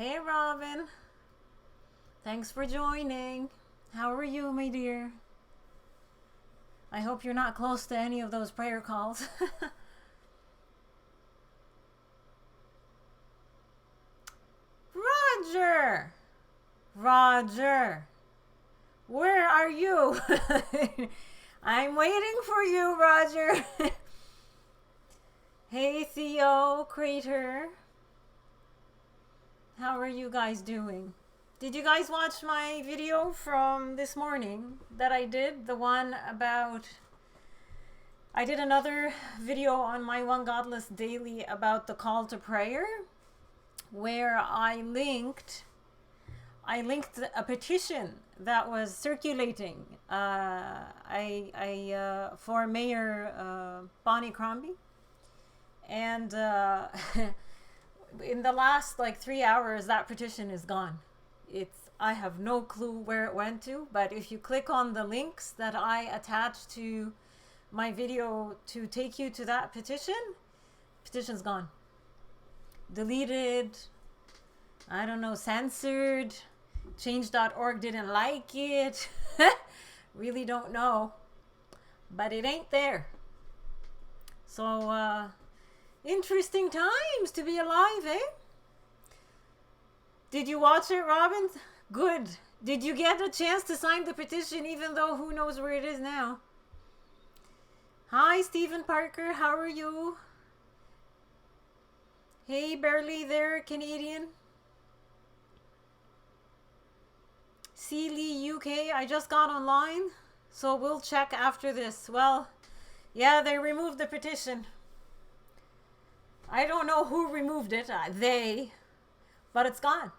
Hey, Robin. Thanks for joining. How are you, my dear? I hope you're not close to any of those prayer calls. Roger! Roger! Where are you? I'm waiting for you, Roger. Hey, Theo, Crater. How are you guys doing? Did you guys watch my video from this morning that I did? The one about... I did another video on my One Godless Daily about the call to prayer, where I linked a petition that was circulating for Mayor Bonnie Crombie. And in the last 3 hours, that petition is gone. I have no clue where it went to, but if you click on the links that I attached to my video to take you to that petition's gone. Deleted, I don't know, censored, change.org didn't like it. Really don't know, but it ain't there. So, interesting times to be alive, eh? Did you watch it, Robin? Good. Did you get a chance to sign the petition, even though who knows where it is now? Hi, Stephen Parker. How are you? Hey, barely there, Canadian. Sealy, UK. I just got online, so we'll check after this. Well, yeah, they removed the petition. I don't know who removed it. But it's gone.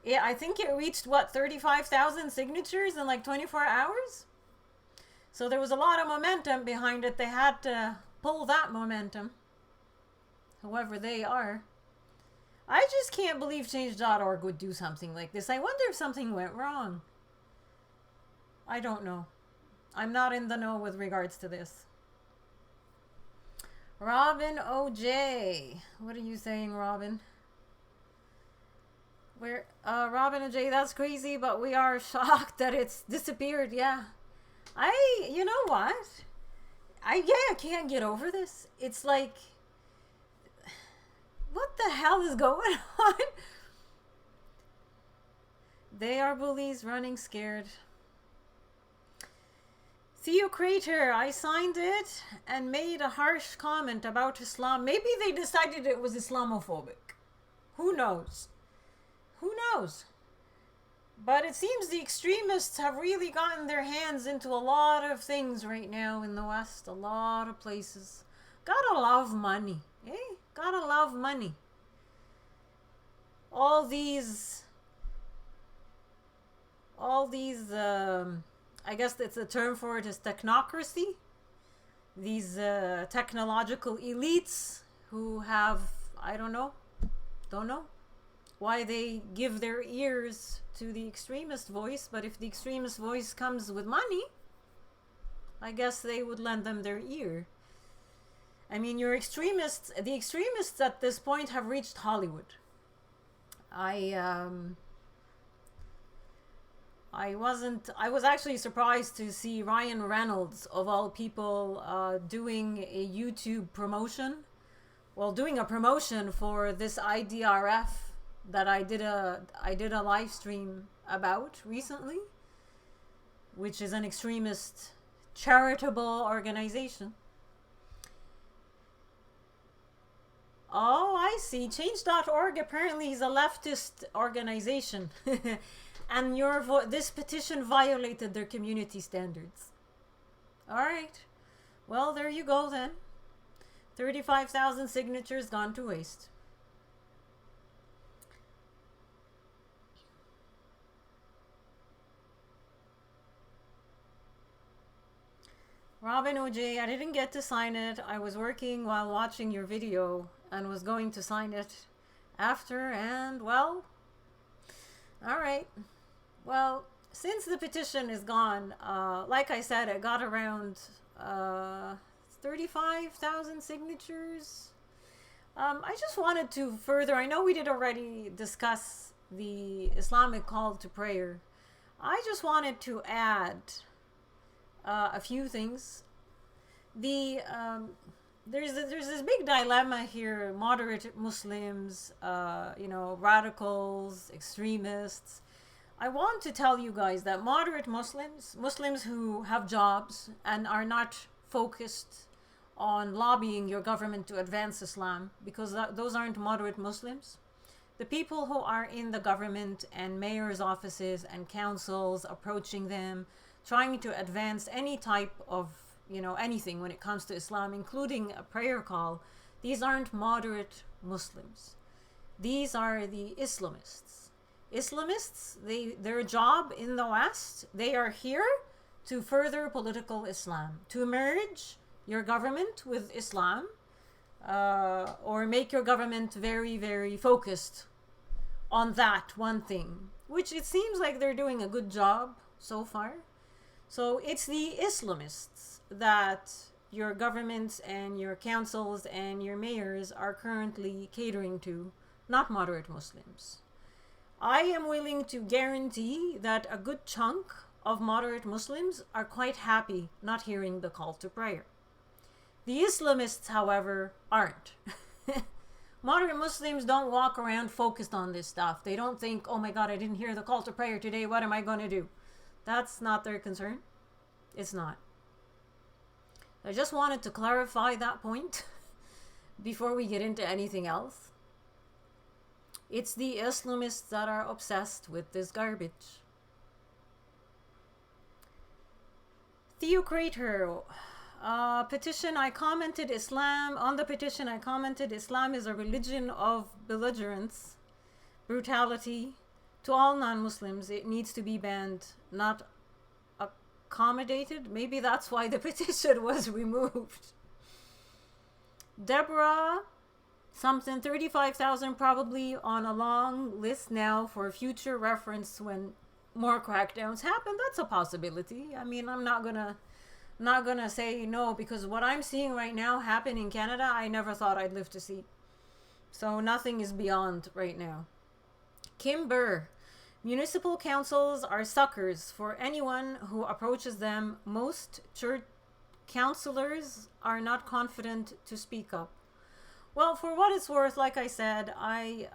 Yeah, I think it reached, 35,000 signatures in 24 hours? So there was a lot of momentum behind it. They had to pull that momentum. Whoever they are. I just can't believe change.org would do something like this. I wonder if something went wrong. I don't know. I'm not in the know with regards to this. Robin OJ. What are you saying, Robin? Robin OJ, that's crazy, but we are shocked that it's disappeared. Yeah. You know what? I can't get over this. It's like, what the hell is going on? They are bullies running scared. Theo Crater, I signed it and made a harsh comment about Islam. Maybe they decided it was Islamophobic. Who knows? Who knows? But it seems the extremists have really gotten their hands into a lot of things right now in the West. A lot of places. Gotta love money. Eh? Gotta love money. All these I guess it's a term for it is technocracy. These technological elites who have, I don't know why they give their ears to the extremist voice, but if the extremist voice comes with money, I guess they would lend them their ear. I mean, the extremists at this point have reached Hollywood. I was actually surprised to see Ryan Reynolds, of all people, doing a YouTube promotion. Well, doing a promotion for this IDRF that I did a live stream about recently, which is an extremist charitable organization. Oh, I see. Change.org apparently is a leftist organization. And this petition violated their community standards. All right. Well, there you go then. 35,000 signatures gone to waste. Robin OJ, I didn't get to sign it. I was working while watching your video and was going to sign it after, and well, all right. Well, since the petition is gone, like I said, it got around 35,000 signatures. I just wanted to further, I know we did already discuss the Islamic call to prayer, I just wanted to add a few things. There's this big dilemma here: moderate Muslims, radicals, extremists. I want to tell you guys that moderate Muslims who have jobs and are not focused on lobbying your government to advance Islam, because those aren't moderate Muslims. The people who are in the government and mayor's offices and councils, approaching them, trying to advance any type of, anything when it comes to Islam, including a prayer call, these aren't moderate Muslims. These are the Islamists. Islamists, their job in the West, they are here to further political Islam, to merge your government with Islam, or make your government very, very focused on that one thing, which it seems like they're doing a good job so far. So it's the Islamists that your governments and your councils and your mayors are currently catering to, not moderate Muslims. I am willing to guarantee that a good chunk of moderate Muslims are quite happy not hearing the call to prayer. The Islamists, however, aren't. Moderate Muslims don't walk around focused on this stuff. They don't think, oh my God, I didn't hear the call to prayer today. What am I going to do? That's not their concern. It's not. I just wanted to clarify that point before we get into anything else. It's the Islamists that are obsessed with this garbage. Theocrator. Petition, I commented Islam. On the petition, I commented Islam is a religion of belligerence, brutality. To all non-Muslims, it needs to be banned, not accommodated. Maybe that's why the petition was removed. Deborah, something 35,000 probably on a long list now for future reference when more crackdowns happen. That's a possibility. I mean, I'm not gonna say no, because what I'm seeing right now happen in Canada, I never thought I'd live to see. So nothing is beyond right now. Kimber, municipal councils are suckers for anyone who approaches them. Most church councillors are not confident to speak up. Well, for what it's worth, like I said, I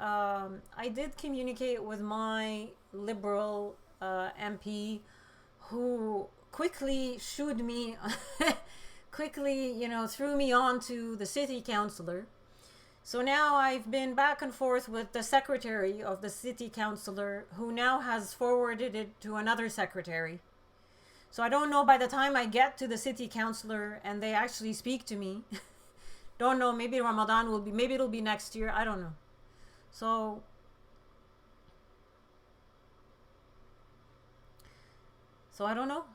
did communicate with my Liberal MP, who quickly shooed me, threw me on to the city councillor. So now I've been back and forth with the secretary of the city councillor, who now has forwarded it to another secretary. So I don't know, by the time I get to the city councillor and they actually speak to me, don't know, maybe Ramadan will be, maybe it'll be next year, I don't know. So I don't know.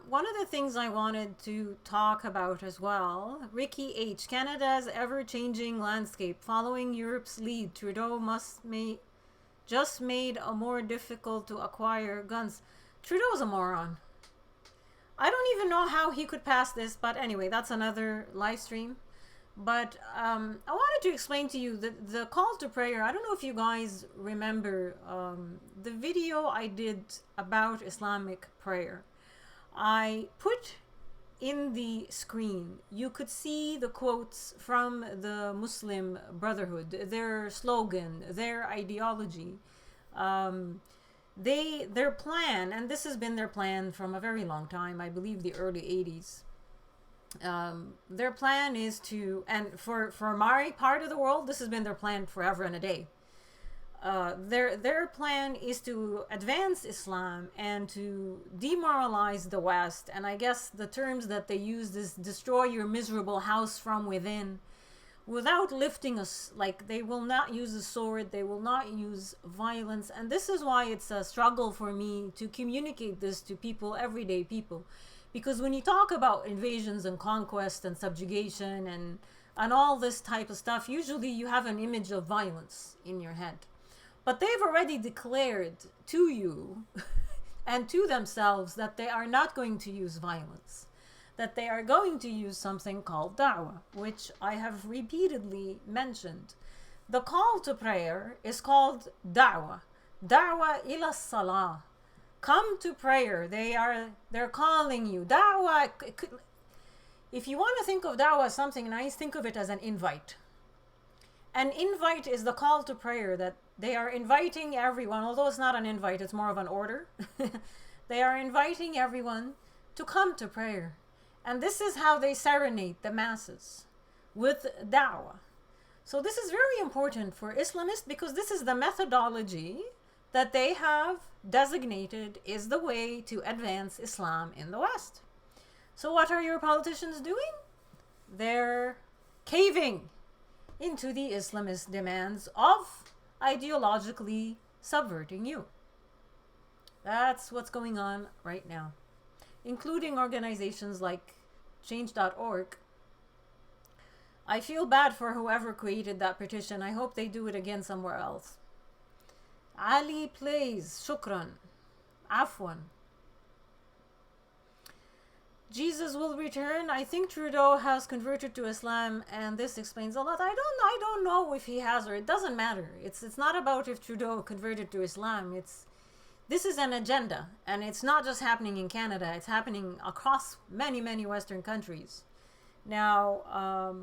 One of the things I wanted to talk about as well, Ricky H. Canada's ever-changing landscape. Following Europe's lead, Trudeau just made it more difficult to acquire guns. Trudeau's a moron. I don't even know how he could pass this, but anyway, that's another live stream. But I wanted to explain to you the call to prayer. I don't know if you guys remember the video I did about Islamic prayer. I put in the screen, you could see the quotes from the Muslim Brotherhood, their slogan, their ideology, their plan, and this has been their plan from a very long time, I believe the early 80s. Their plan is to, and for my part of the world, this has been their plan forever and a day. Their plan is to advance Islam and to demoralize the West. And I guess the terms that they use is destroy your miserable house from within, without lifting us. Like, they will not use the sword, they will not use violence. And this is why it's a struggle for me to communicate this to people, everyday people. Because when you talk about invasions and conquest and subjugation and all this type of stuff, usually you have an image of violence in your head. But they've already declared to you and to themselves that they are not going to use violence, that they are going to use something called Dawa, which I have repeatedly mentioned. The call to prayer is called Dawa. Dawa ila salah. Come to prayer. They're calling you. Dawa. If you want to think of Dawa as something nice, think of it as an invite. An invite is the call to prayer, that they are inviting everyone, although it's not an invite, it's more of an order. They are inviting everyone to come to prayer. And this is how they serenade the masses, with Dawa. So this is very important for Islamists, because this is the methodology that they have designated is the way to advance Islam in the West. So what are your politicians doing? They're caving into the Islamist demands of ideologically subverting you. That's what's going on right now, including organizations like change.org. I feel bad for whoever created that petition. I hope they do it again somewhere else. Ali plays. Shukran. Afwan. Jesus will return. I think Trudeau has converted to Islam, and this explains a lot. I don't know if he has, or it doesn't matter. It's not about if Trudeau converted to Islam. This is an agenda, and it's not just happening in Canada. It's happening across many Western countries. Now,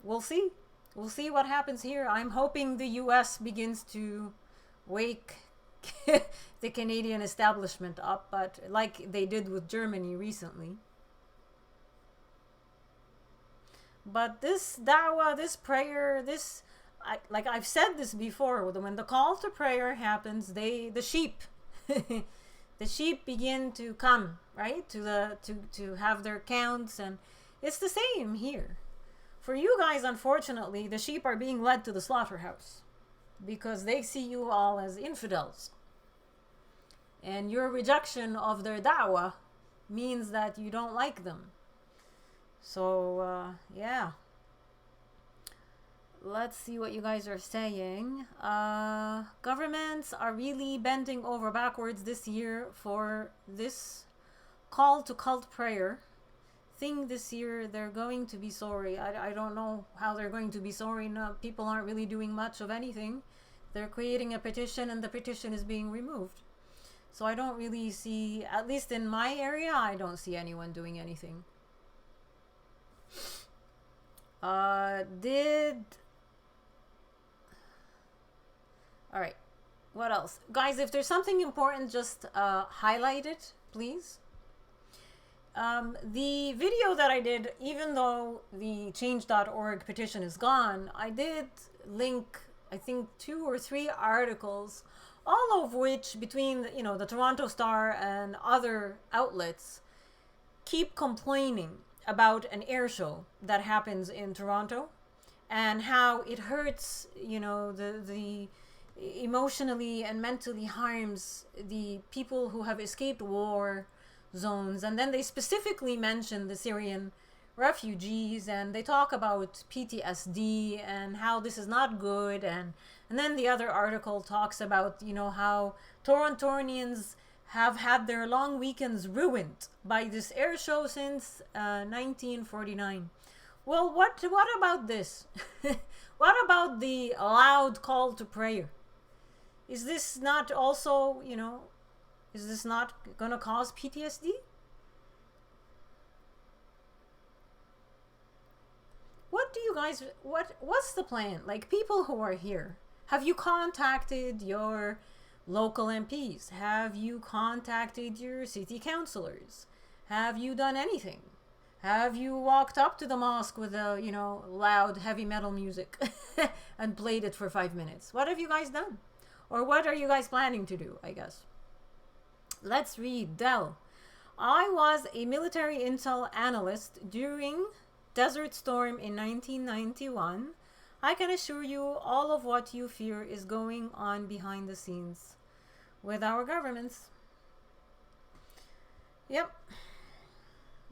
we'll see. We'll see what happens here. I'm hoping the U.S. begins to wake the Canadian establishment up, but like they did with Germany recently. But this dawah, this prayer, like I've said this before, when the call to prayer happens, the sheep, the sheep begin to come, right, to have their counts, and it's the same here. For you guys, unfortunately, the sheep are being led to the slaughterhouse because they see you all as infidels, and your rejection of their dawah means that you don't like them. So, yeah. Let's see what you guys are saying. Governments are really bending over backwards this year for this call to cult prayer thing this year. They're going to be sorry. I don't know how they're going to be sorry. No, people aren't really doing much of anything. They're creating a petition, and the petition is being removed. So I don't really see, at least in my area, I don't see anyone doing anything. Alright, what else? Guys, if there's something important, just highlight it, please. The video that I did, even though the change.org petition is gone, I did link, I think, 2 or 3 articles, all of which, between the Toronto Star and other outlets, keep complaining about an air show that happens in Toronto, and how it hurts, the emotionally and mentally harms the people who have escaped war zones. And then they specifically mention the Syrian refugees, and they talk about PTSD and how this is not good. And then the other article talks about, how Torontonians have had their long weekends ruined by this air show since 1949. Well, what about this? What about the loud call to prayer? Is this not also, is this not gonna cause PTSD? What do you guys, what's the plan? Like, people who are here, have you contacted your local MPs? Have you contacted your city councillors? Have you done anything? Have you walked up to the mosque with a, loud heavy metal music and played it for 5 minutes? What have you guys done? Or what are you guys planning to do, I guess? Let's read. Dell. I was a military intel analyst during Desert Storm in 1991. I can assure you all of what you fear is going on behind the scenes with our governments. Yep.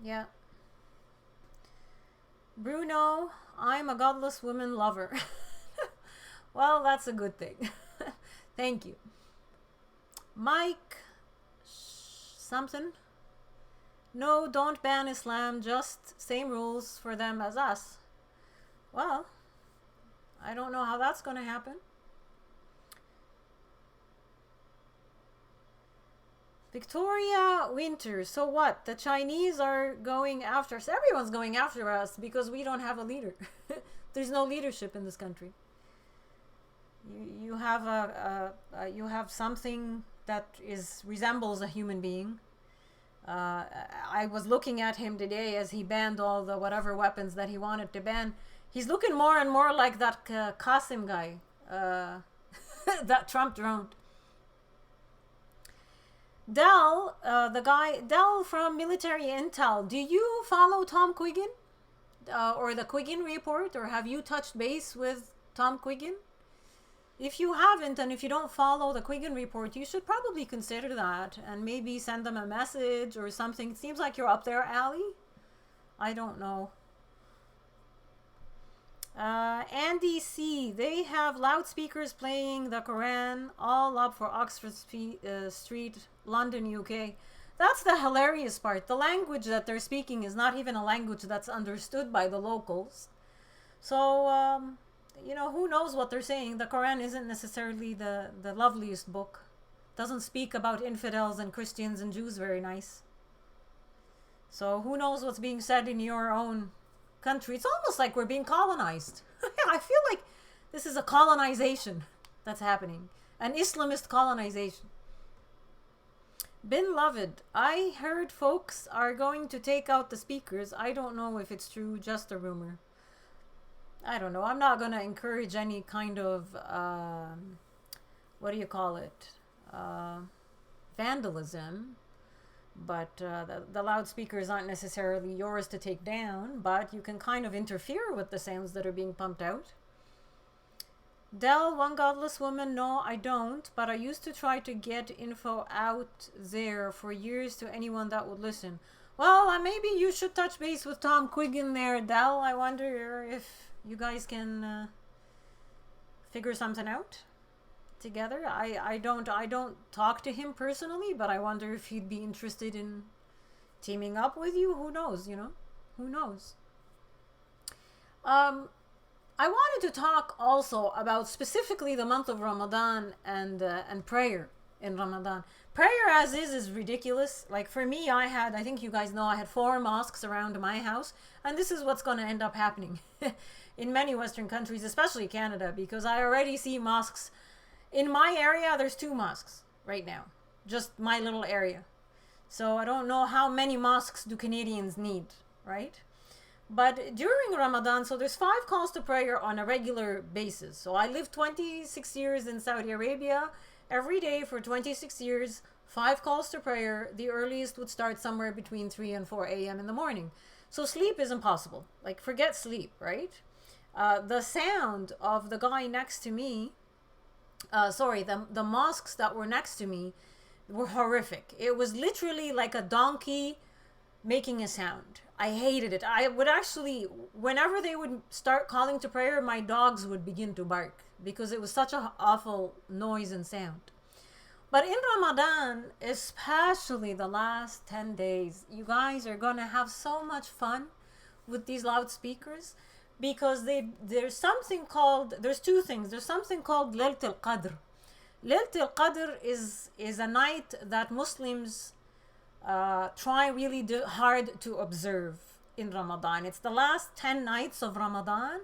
Yeah. Bruno, I'm a godless woman lover. Well, that's a good thing. Thank you. Mike something. No, don't ban Islam, just same rules for them as us. Well, I don't know how that's going to happen. Victoria Winter, so what? The Chinese are going after us. Everyone's going after us because we don't have a leader. There's no leadership in this country. You have you have something that resembles a human being. I was looking at him today as he banned all the whatever weapons that he wanted to ban. He's looking more and more like that Qasim guy that Trump droned. Dell, Dell from Military Intel, do you follow Tom Quiggin? Or the Quiggin Report? Or have you touched base with Tom Quiggin? If you haven't, and if you don't follow the Quiggin Report, you should probably consider that and maybe send them a message or something. It seems like you're up there, Ali. I don't know. Andy C. They have loudspeakers playing the Quran all up for Oxford Street, London, UK. That's the hilarious part. The language that they're speaking is not even a language that's understood by the locals. So, you know, who knows what they're saying. The Quran isn't necessarily the loveliest book. Doesn't speak about infidels and Christians and Jews very nice. So who knows what's being said in your own country. It's almost like we're being colonized. I feel like this is a colonization that's happening. An Islamist colonization. Beloved, I heard folks are going to take out the speakers. I don't know if it's true, just a rumor. I don't know. I'm not going to encourage any kind of, what do you call it? Vandalism. But the loudspeakers aren't necessarily yours to take down, but you can kind of interfere with the sounds that are being pumped out. Dell, one godless woman, no, I don't, but I used to try to get info out there for years to anyone that would listen. Well, maybe you should touch base with Tom Quiggin there, Dell. I wonder if you guys can figure something out together. I don't talk to him personally, but I wonder if he'd be interested in teaming up with you. Who knows, you know? Who knows? I wanted to talk also about specifically the month of Ramadan and prayer in Ramadan. Prayer as is ridiculous. Like for me, I think you guys know I had 4 mosques around my house, and this is what's going to end up happening in many Western countries, especially Canada, because I already see mosques. In my area, there's 2 mosques right now. Just my little area. So I don't know how many mosques do Canadians need, right? But during Ramadan, so there's 5 calls to prayer on a regular basis. So I lived 26 years in Saudi Arabia. Every day for 26 years, 5 calls to prayer. The earliest would start somewhere between 3 and 4 a.m. in the morning. So sleep is impossible. Like, forget sleep, right? The sound of the guy next to me, the mosques that were next to me were horrific. It was literally like a donkey making a sound. I hated it. I would actually, whenever they would start calling to prayer, my dogs would begin to bark because it was such an awful noise and sound. But in Ramadan, especially the last 10 days, you guys are going to have so much fun with these loudspeakers because there's 2 things. There's something called Laylat al-Qadr. Laylat al-Qadr is a night that Muslims try really hard to observe in Ramadan. It's the last 10 nights of Ramadan,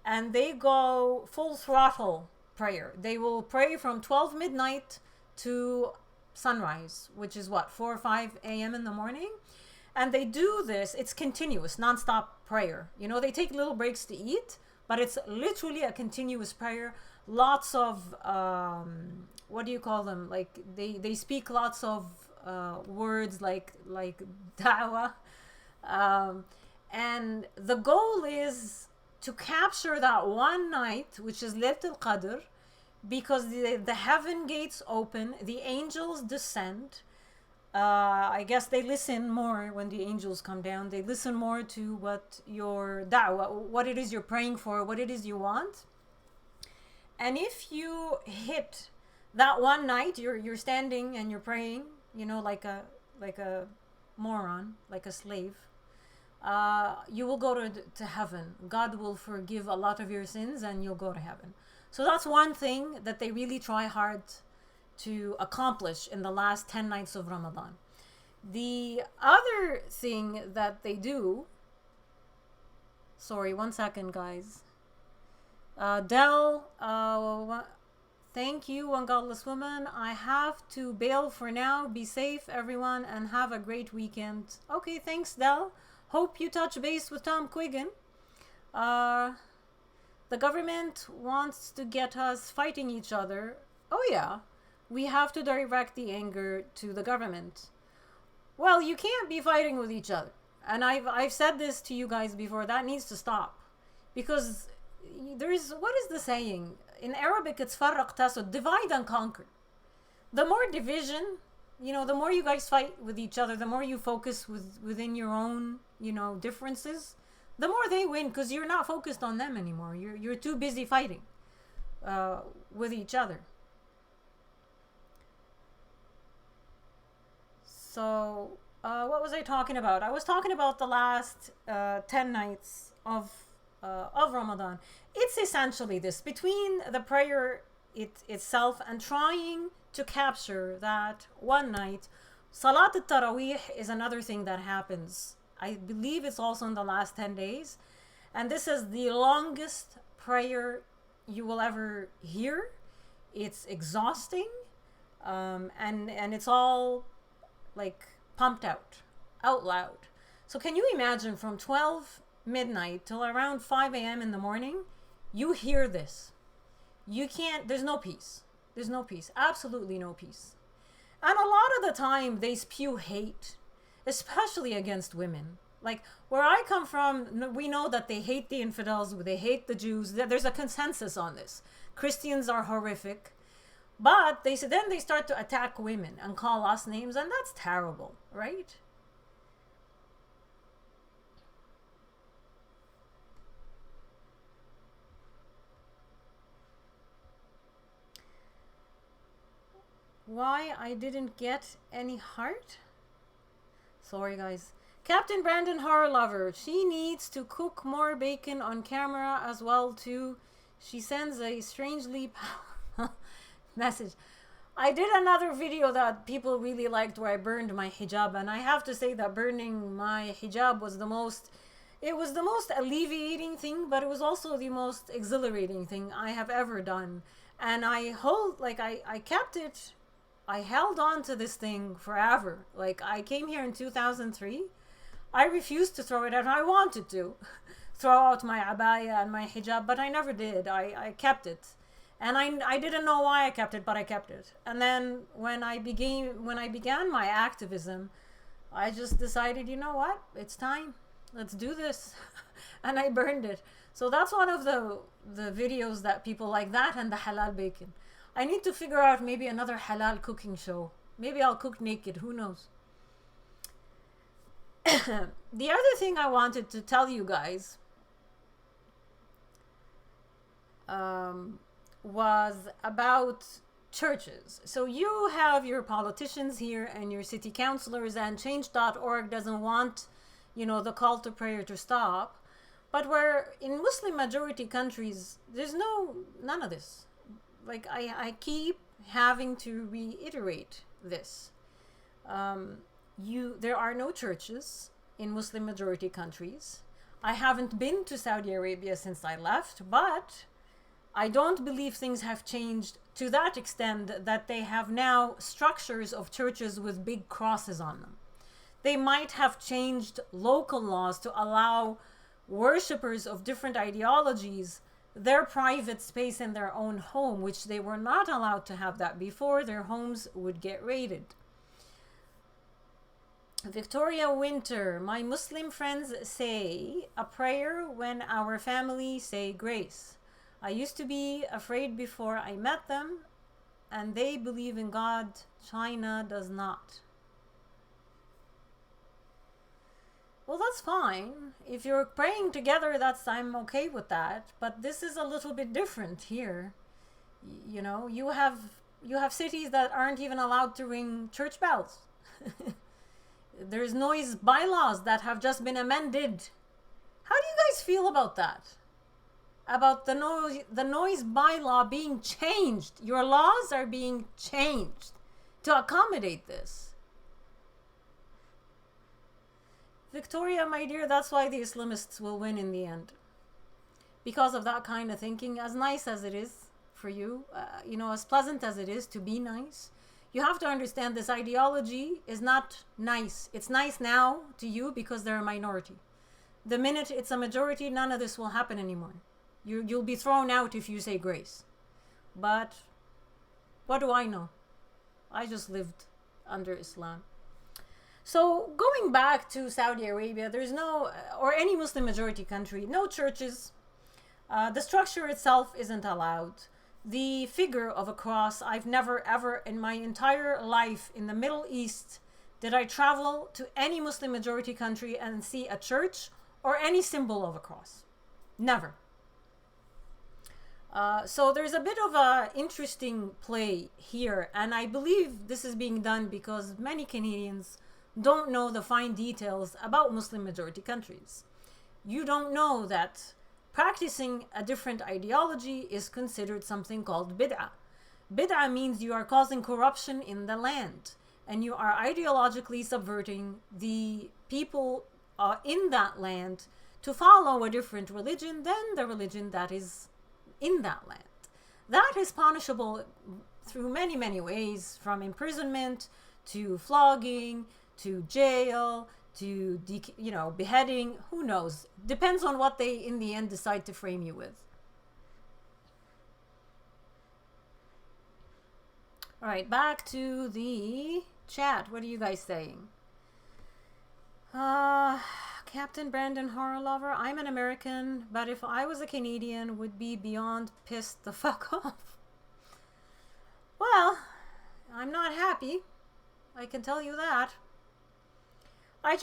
and they go full throttle prayer. They will pray from 12 midnight to sunrise, which is 4 or 5 a.m. in the morning. And they do this, it's continuous, non-stop prayer. You know, they take little breaks to eat, but it's literally a continuous prayer. Lots of, what do you call them? Like, they speak lots of words like Dawa. And the goal is to capture that one night, which is Laylat al-Qadr, because the heaven gates open, the angels descend. I guess they listen more when the angels come down. They listen more to what your da'wah, what it is you're praying for, what it is you want. And if you hit that one night, you're standing and you're praying, you know, like a moron, like a slave, you will go to heaven. God will forgive a lot of your sins and you'll go to heaven. So that's one thing that they really try hard to accomplish in the last 10 nights of Ramadan. The other thing that they do, sorry, one second, guys. Dell, thank you, one godless woman. I have to bail for now. Be safe, everyone, and have a great weekend. Okay, thanks, Dell. Hope you touch base with Tom Quiggin. The government wants to get us fighting each other. Oh yeah, we have to direct the anger to the government. Well, you can't be fighting with each other. And I've said this to you guys before. That needs to stop. Because there is, what is the saying? In Arabic, it's farraq tasud, divide and conquer. The more division, the more you guys fight with each other, the more you focus within your own, differences, the more they win, because you're not focused on them anymore. You're too busy fighting with each other. So, what was I talking about? I was talking about the last 10 nights of Ramadan. It's essentially this, between the prayer itself and trying to capture that one night. Salat al-Taraweeh is another thing that happens. I believe it's also in the last 10 days. And this is the longest prayer you will ever hear. It's exhausting. And it's all like pumped out loud. So can you imagine from 12 midnight till around 5 a.m. in the morning, you hear this. You can't, there's no peace. There's no peace. Absolutely no peace. And a lot of the time they spew hate, especially against women. Like where I come from, we know that they hate the infidels, they hate the Jews. There's a consensus on this. Christians are horrific. But then they start to attack women and call us names, and that's terrible, right? Why I didn't get any heart? Sorry, guys. Captain Brandon Horror Lover. She needs to cook more bacon on camera as well, too. She sends a strangely message. I did another video that people really liked where I burned my hijab, and I have to say that burning my hijab was the most alleviating thing, but it was also the most exhilarating thing I have ever done. And I kept it, I held on to this thing forever. Like I came here in 2003. I refused to throw it out. I wanted to throw out my abaya and my hijab, but I never did. I kept it. And I didn't know why I kept it, but I kept it. And then when I began my activism, I just decided, you know what? It's time. Let's do this. And I burned it. So that's one of the videos that people like, that and the halal bacon. I need to figure out maybe another halal cooking show. Maybe I'll cook naked. Who knows? The other thing I wanted to tell you guys was about churches. So you have your politicians here and your city councilors, and change.org doesn't want, the call to prayer to stop. But where in Muslim majority countries, there's none of this. Like I keep having to reiterate this. There are no churches in Muslim majority countries. I haven't been to Saudi Arabia since I left, but I don't believe things have changed to that extent that they have now structures of churches with big crosses on them. They might have changed local laws to allow worshippers of different ideologies their private space in their own home, which they were not allowed to have that before. Their homes would get raided. Victoria Winter, my Muslim friends say a prayer when our family say grace. I used to be afraid before I met them, and they believe in God. China does not. Well, that's fine. If you're praying together, I'm okay with that. But this is a little bit different here. You have cities that aren't even allowed to ring church bells. There's noise bylaws that have just been amended. How do you guys feel about that? About the noise bylaw being changed. Your laws are being changed to accommodate this. Victoria, my dear, that's why the Islamists will win in the end. Because of that kind of thinking, as nice as it is for you, as pleasant as it is to be nice, you have to understand this ideology is not nice. It's nice now to you because they're a minority. The minute it's a majority, none of this will happen anymore. You'll be thrown out if you say grace. But what do I know? I just lived under Islam. So going back to Saudi Arabia, there's no, or any Muslim majority country, no churches. The structure itself isn't allowed. The figure of a cross, I've never ever in my entire life in the Middle East did I travel to any Muslim majority country and see a church or any symbol of a cross. Never. So there's a bit of a interesting play here, and I believe this is being done because many Canadians don't know the fine details about Muslim majority countries. You don't know that practicing a different ideology is considered something called bid'ah. Bid'ah means you are causing corruption in the land, and you are ideologically subverting the people in that land to follow a different religion than the religion that is in that land. That is punishable through many, many ways, from imprisonment to flogging to jail to beheading. Who knows? Depends on what they in the end decide to frame you with. All right, back to the chat. What are you guys saying? Captain Brandon Horror Lover, I'm an American, but if I was a Canadian, would be beyond pissed the fuck off. Well, I'm not happy. I can tell you that. I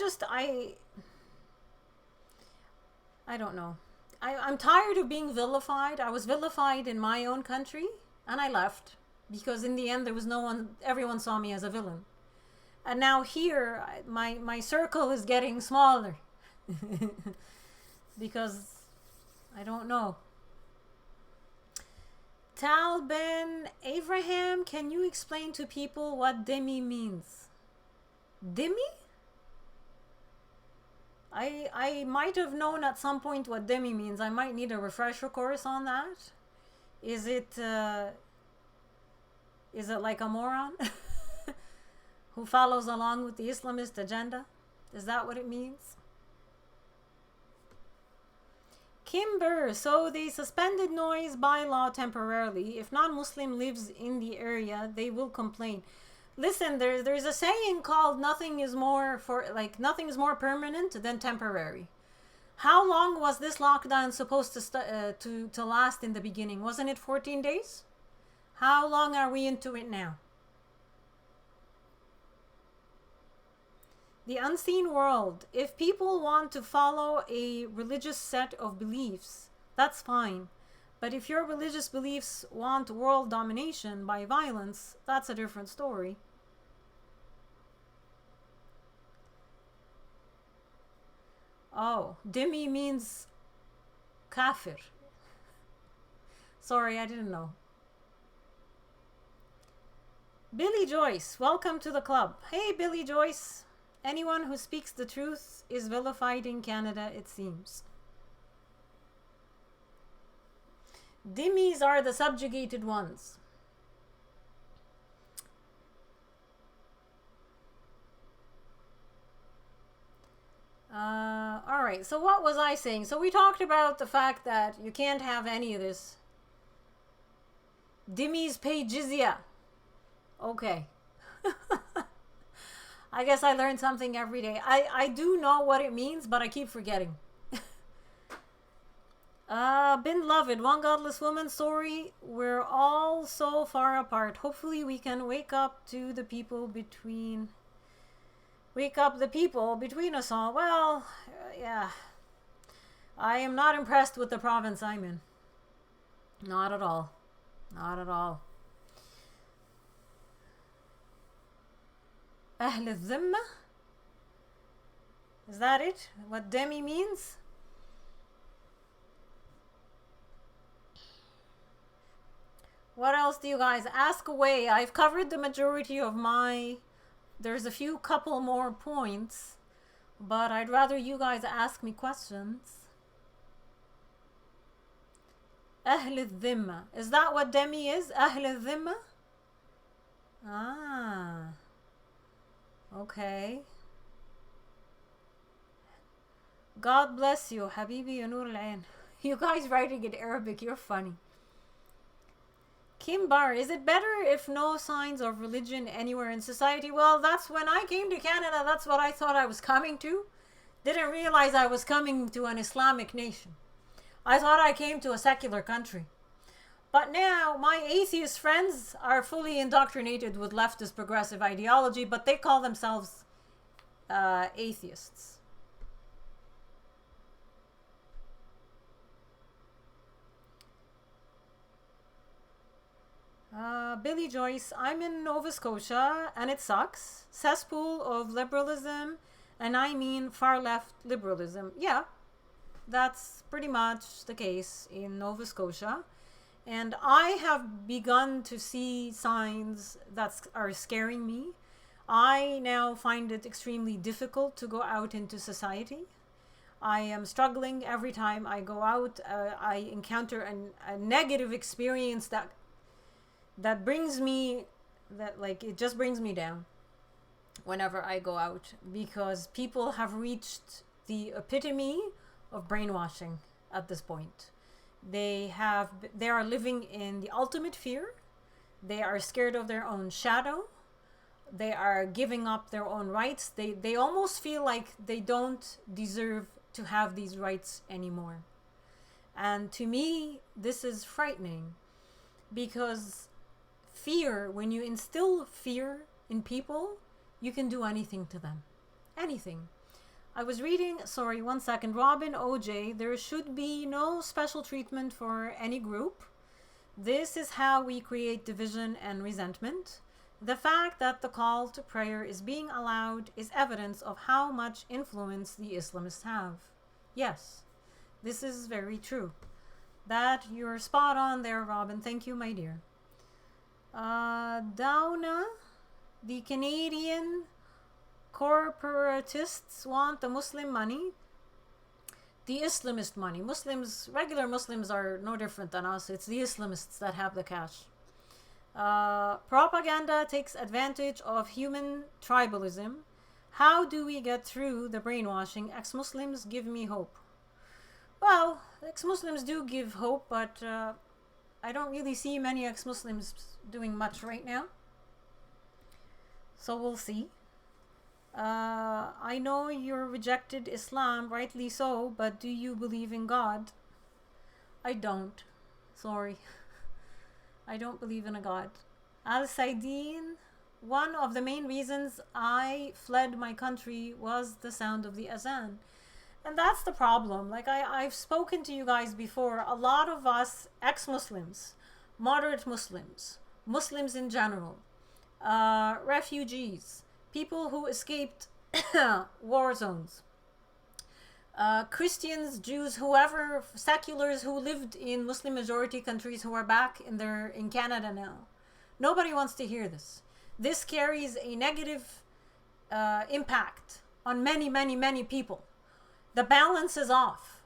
don't know. I'm tired of being vilified. I was vilified in my own country, and I left. Because in the end, there was no one, everyone saw me as a villain. And now here, my circle is getting smaller. Because, I don't know. Tal Ben Abraham, can you explain to people what dhimmi means? Dhimmi? I might have known at some point what dhimmi means. I might need a refresher course on that. Is it like a moron who follows along with the Islamist agenda? Is that what it means? Kimber, so they suspended noise bylaw temporarily. If non-Muslim lives in the area, they will complain. Listen, there's a saying called nothing is more permanent than temporary. How long was this lockdown supposed to last in the beginning? Wasn't it 14 days? How long are we into it now? The unseen world. If people want to follow a religious set of beliefs, that's fine. But if your religious beliefs want world domination by violence, that's a different story. Oh, dhimmi means kafir. Sorry, I didn't know. Billy Joyce, welcome to the club. Hey, Billy Joyce. Anyone who speaks the truth is vilified in Canada, it seems. Dhimmis are the subjugated ones. All right, so what was I saying? So we talked about the fact that you can't have any of this. Dhimmis pay jizya. Okay. I guess I learned something every day. I do know what it means, but I keep forgetting. Beloved, one godless woman, sorry, we're all so far apart. Hopefully we can wake up the people between us all. Well, yeah. I am not impressed with the province I'm in. Not at all. Not at all. أهل الذمة? Is that it? What demi means? What else do you guys ask away? I've covered the majority of my... There's a few couple more points, but I'd rather you guys ask me questions. Ahl al-Dhimma. Is that what demi is? Ahl al-Dhimma? Ah. Okay. God bless you, Habibi ya Noor al-Ain. You guys writing in Arabic, you're funny. Kimbar, is it better if no signs of religion anywhere in society? Well, that's when I came to Canada, that's what I thought I was coming to. Didn't realize I was coming to an Islamic nation. I thought I came to a secular country. But now, my atheist friends are fully indoctrinated with leftist progressive ideology, but they call themselves atheists. Billy Joyce, I'm in Nova Scotia and it sucks. Cesspool of liberalism, and I mean far left liberalism. Yeah, that's pretty much the case in Nova Scotia. And I have begun to see signs that are scaring me. I now find it extremely difficult to go out into society. I am struggling every time I go out. I encounter a negative experience that brings me, it just brings me down whenever I go out, because people have reached the epitome of brainwashing at this point. They are living in the ultimate fear. They are scared of their own shadow. They are giving up their own rights. They almost feel like they don't deserve to have these rights anymore. And to me, this is frightening, because fear, when you instill fear in people, you can do anything to them. Anything. I was reading, sorry, one second, Robin OJ, there should be no special treatment for any group. This is how we create division and resentment. The fact that the call to prayer is being allowed is evidence of how much influence the Islamists have. Yes, this is very true. That you're spot on there, Robin. Thank you, my dear. Dauna, the Canadian corporatists want the Muslim money, the Islamist money. Muslims, regular Muslims are no different than us. It's the Islamists that have the cash. Propaganda takes advantage of human tribalism. How do we get through the brainwashing? Ex-Muslims give me hope. Well, ex-Muslims do give hope, but I don't really see many ex-Muslims doing much right now. So we'll see. I know you're rejected Islam, rightly so, but do you believe in God? I don't. Sorry. I don't believe in a God. Al-Saidin, one of the main reasons I fled my country was the sound of the azan. And that's the problem. Like I've spoken to you guys before, a lot of us ex-Muslims, moderate Muslims, Muslims in general, refugees, people who escaped war zones, Christians, Jews, whoever, seculars who lived in Muslim majority countries who are back in Canada now. Nobody wants to hear this. This carries a negative impact on many, many, many people. The balance is off.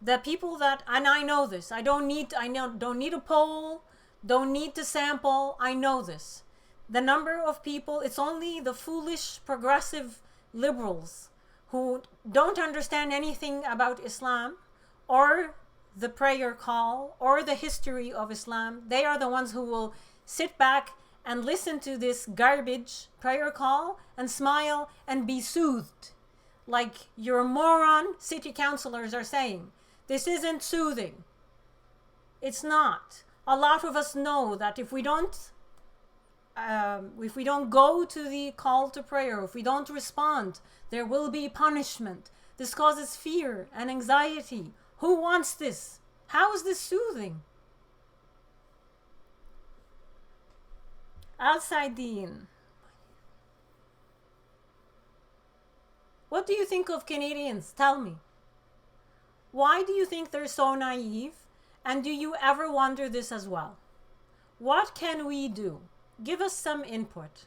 The people that, and I know this, don't need a poll, don't need to sample, I know this. The number of people, it's only the foolish progressive liberals who don't understand anything about Islam or the prayer call or the history of Islam. They are the ones who will sit back and listen to this garbage prayer call and smile and be soothed. Like your moron city councilors are saying. This isn't soothing. It's not. A lot of us know that if we don't go to the call to prayer, if we don't respond, there will be punishment. This causes fear and anxiety. Who wants this? How is this soothing? Al-Saidin. What do you think of Canadians? Tell me. Why do you think they're so naive? And do you ever wonder this as well? What can we do? Give us some input.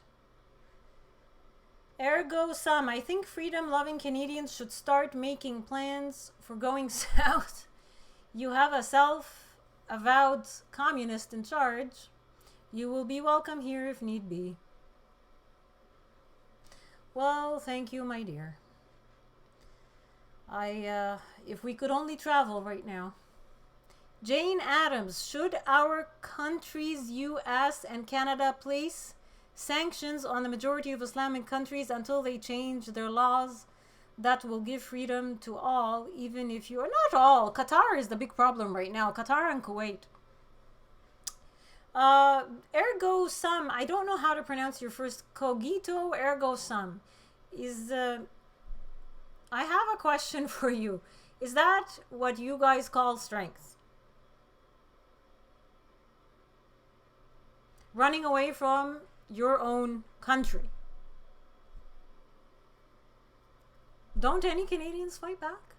Ergo sum, I think freedom-loving Canadians should start making plans for going south. You have a self-avowed communist in charge. You will be welcome here if need be. Well, thank you, my dear. If we could only travel right now. Jane Addams, should our countries, US and Canada, place sanctions on the majority of Islamic countries until they change their laws that will give freedom to all, even if you are not all? Qatar is the big problem right now. Qatar and Kuwait. Ergo sum, I don't know how to pronounce your first. Cogito ergo sum is I have a question for you. Is that what you guys call strength? Running away from your own country. Don't any Canadians fight back?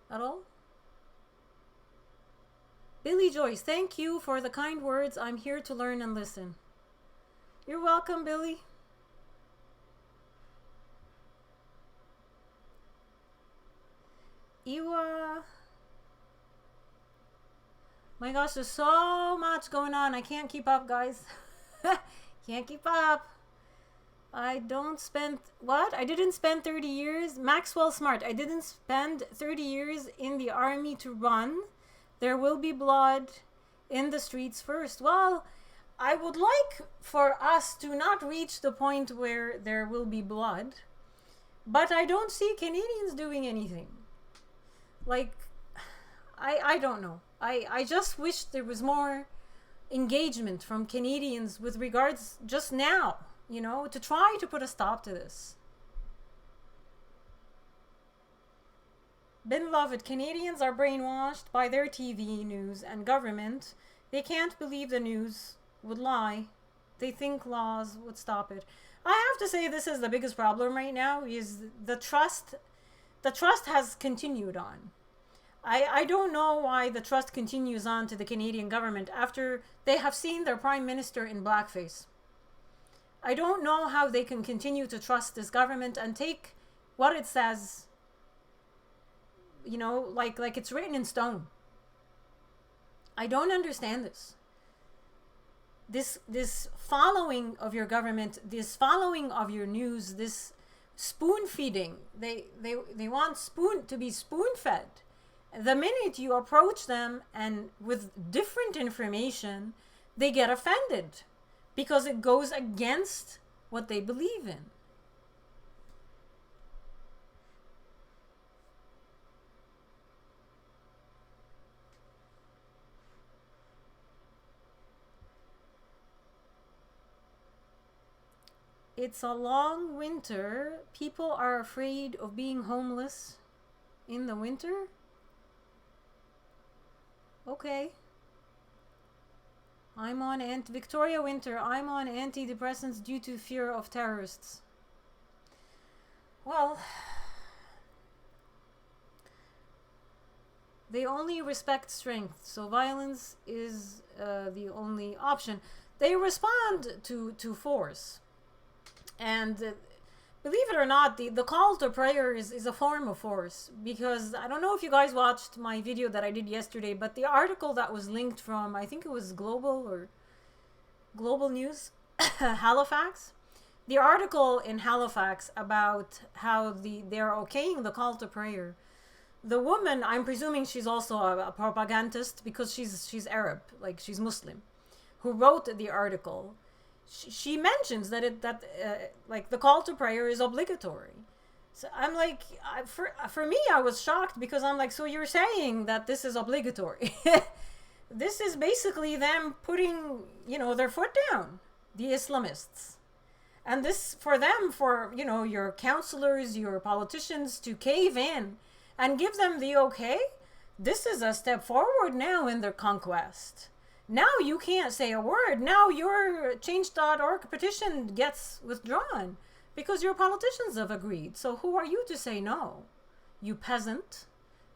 At all? Billy Joyce, thank you for the kind words. I'm here to learn and listen. You're welcome, Billy. Iwa. My gosh, there's so much going on. I can't keep up, guys. Can't keep up. I don't spend... What? I didn't spend 30 years. Maxwell Smart. I didn't spend 30 years in the army to run. There will be blood in the streets first. Well, I would like for us to not reach the point where there will be blood. But I don't see Canadians doing anything. Like, I don't know. I just wish there was more engagement from Canadians with regards just now, you know, to try to put a stop to this. Beloved, Canadians are brainwashed by their TV news and government. They can't believe the news would lie. They think laws would stop it. I have to say this is the biggest problem right now is the trust. The trust has continued on. I don't know why the trust continues on to the Canadian government after they have seen their prime minister in blackface. I don't know how they can continue to trust this government and take what it says, you know, like it's written in stone. I don't understand this. This following of your government, this following of your news, this spoon feeding. They want to be spoon fed. The minute you approach them and with different information, they get offended because it goes against what they believe in. It's a long winter. People are afraid of being homeless in the winter. Okay. I'm on Victoria Winter. I'm on antidepressants due to fear of terrorists. Well, they only respect strength, so violence is the only option. They respond to force. And believe it or not, the call to prayer is a form of force. Because I don't know if you guys watched my video that I did yesterday, but the article that was linked from, I think it was Global News, Halifax. The article in Halifax about how they're okaying the call to prayer. The woman, I'm presuming she's also a propagandist because she's Arab, like she's Muslim, who wrote the article. She mentions that like the call to prayer is obligatory. So I'm like, for me, I was shocked because I'm like, so you're saying that this is obligatory? This is basically them putting, you know, their foot down, the Islamists. And this for them, for, you know, your counselors, your politicians to cave in and give them the okay. This is a step forward now in their conquest. Now you can't say a word. Now your change.org petition gets withdrawn Because your politicians have agreed. So who are you to say no? You peasant.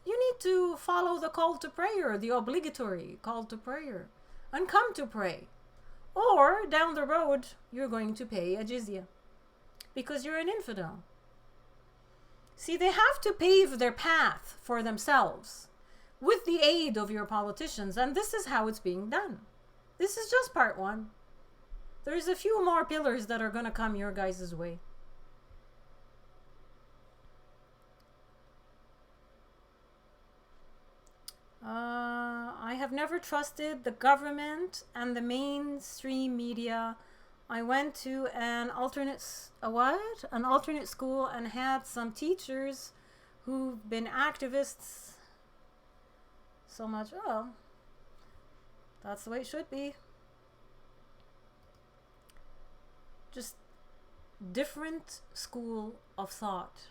You need to follow the call to prayer, the obligatory call to prayer, and come to pray. Or down the road, you're going to pay a jizya because you're an infidel. See, they have to pave their path for themselves with the aid of your politicians, and this is how it's being done. This is just part one. There's a few more pillars that are going to come your guys' way. I have never trusted the government and the mainstream media. I went to an alternate school and had some teachers who've been activists so much. Oh, that's the way it should be. Just different school of thought.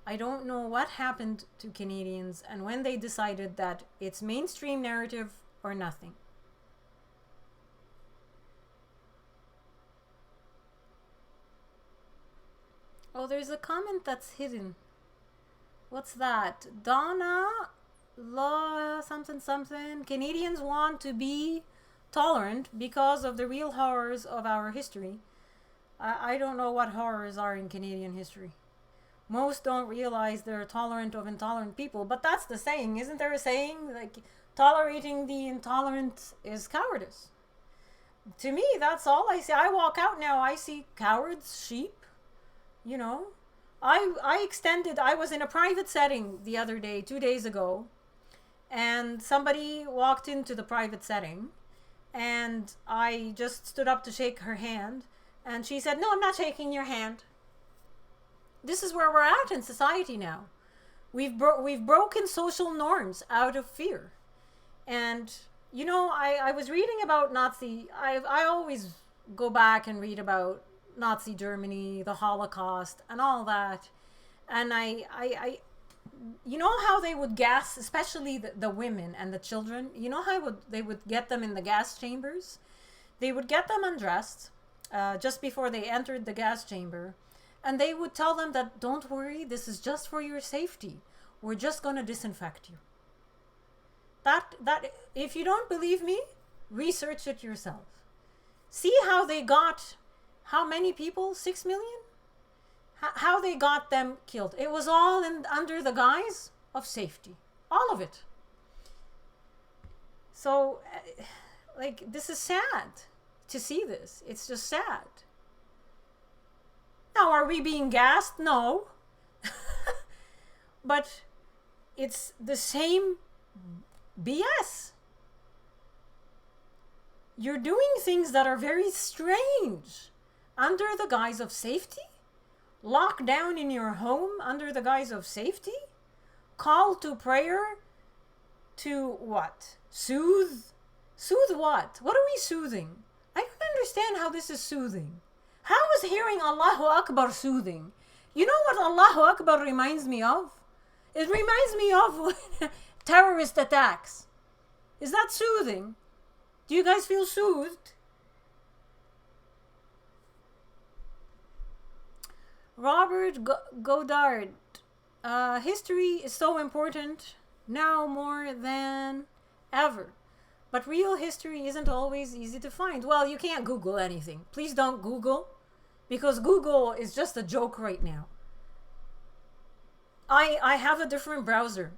I don't know what happened to Canadians and when they decided that it's mainstream narrative or nothing. Oh, there's a comment that's hidden. What's that? Donna Law something something. Canadians want to be tolerant because of the real horrors of our history. I don't know what horrors are in Canadian history. Most don't realize they're tolerant of intolerant people, but that's the saying. Isn't there a saying? Like, tolerating the intolerant is cowardice. To me, that's all I see. I walk out now, I see cowards, sheep, you know. I was in a private setting the other day, 2 days ago, and somebody walked into the private setting, and I just stood up to shake her hand, and she said, "No, I'm not shaking your hand." This is where we're at in society now. We've broken social norms out of fear. And, you know, I was reading about I always go back and read about Nazi Germany, the Holocaust, and all that. And I you know how they would gas, especially the women and the children, you know how they would get them in the gas chambers? They would get them undressed just before they entered the gas chamber. And they would tell them that, don't worry, this is just for your safety. We're just going to disinfect you. That if you don't believe me, research it yourself. See how they got, how many people? 6 million? How they got them killed. It was all under the guise of safety. All of it. So, like, this is sad to see this. It's just sad. Now, are we being gassed? No. But it's the same BS. You're doing things that are very strange under the guise of safety. Locked down in your home under the guise of safety. Call to prayer to what? Soothe? Soothe what? What are we soothing? I don't understand how this is soothing. How is hearing Allahu Akbar soothing? You know what Allahu Akbar reminds me of? It reminds me of terrorist attacks. Is that soothing? Do you guys feel soothed? Robert Godard. History is so important now more than ever. But real history isn't always easy to find. Well, you can't Google anything. Please don't Google. Because Google is just a joke right now. I have a different browser.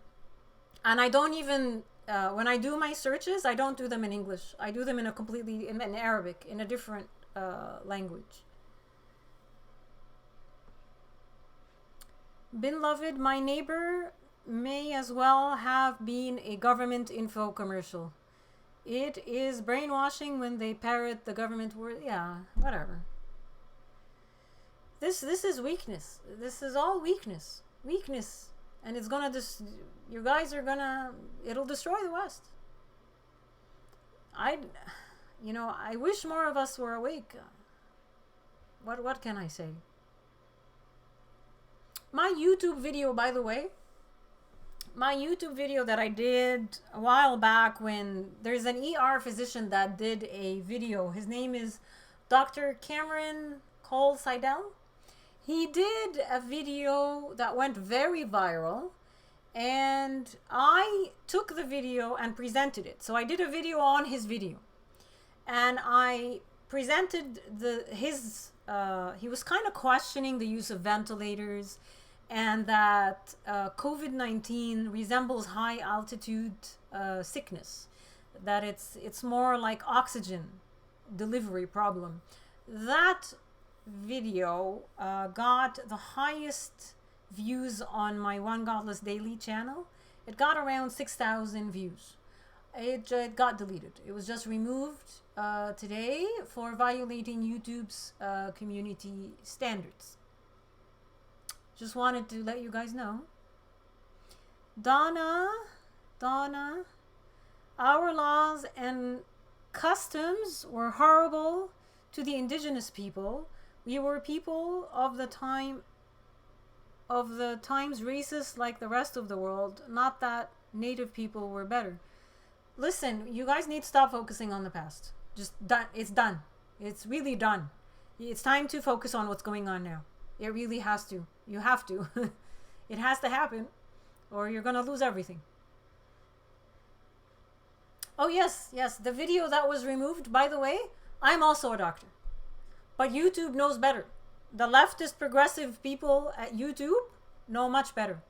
And I don't even, when I do my searches, I don't do them in English. I do them in Arabic, in a different language. Beloved, my neighbor may as well have been a government info commercial. It is brainwashing when they parrot the government word. Yeah, whatever. This is weakness. This is all weakness. Weakness. And it's gonna you guys are gonna, it'll destroy the West. I wish more of us were awake. What can I say? My YouTube video, by the way, my YouTube video that I did a while back, when there's an ER physician that did a video. His name is Dr. Cameron Cole Seidel. He did a video that went very viral, and I took the video and presented it. So I did a video on his video, and I presented he was kind of questioning the use of ventilators, and that COVID-19 resembles high altitude sickness, that it's more like oxygen delivery problem. That video got the highest views on my One Godless Daily channel. It got around 6,000 views. It got deleted. It was just removed today for violating YouTube's community standards. Just wanted to let you guys know. Donna, our laws and customs were horrible to the indigenous people. We were people of the times racist like the rest of the world, not that native people were better. Listen, you guys need to stop focusing on the past. Just done. It's done. It's really done. It's time to focus on what's going on now. It really has to. You have to. It has to happen, or you're gonna lose everything. Oh yes, the video that was removed, by the way, I'm also a doctor. But YouTube knows better. The leftist progressive people at YouTube know much better.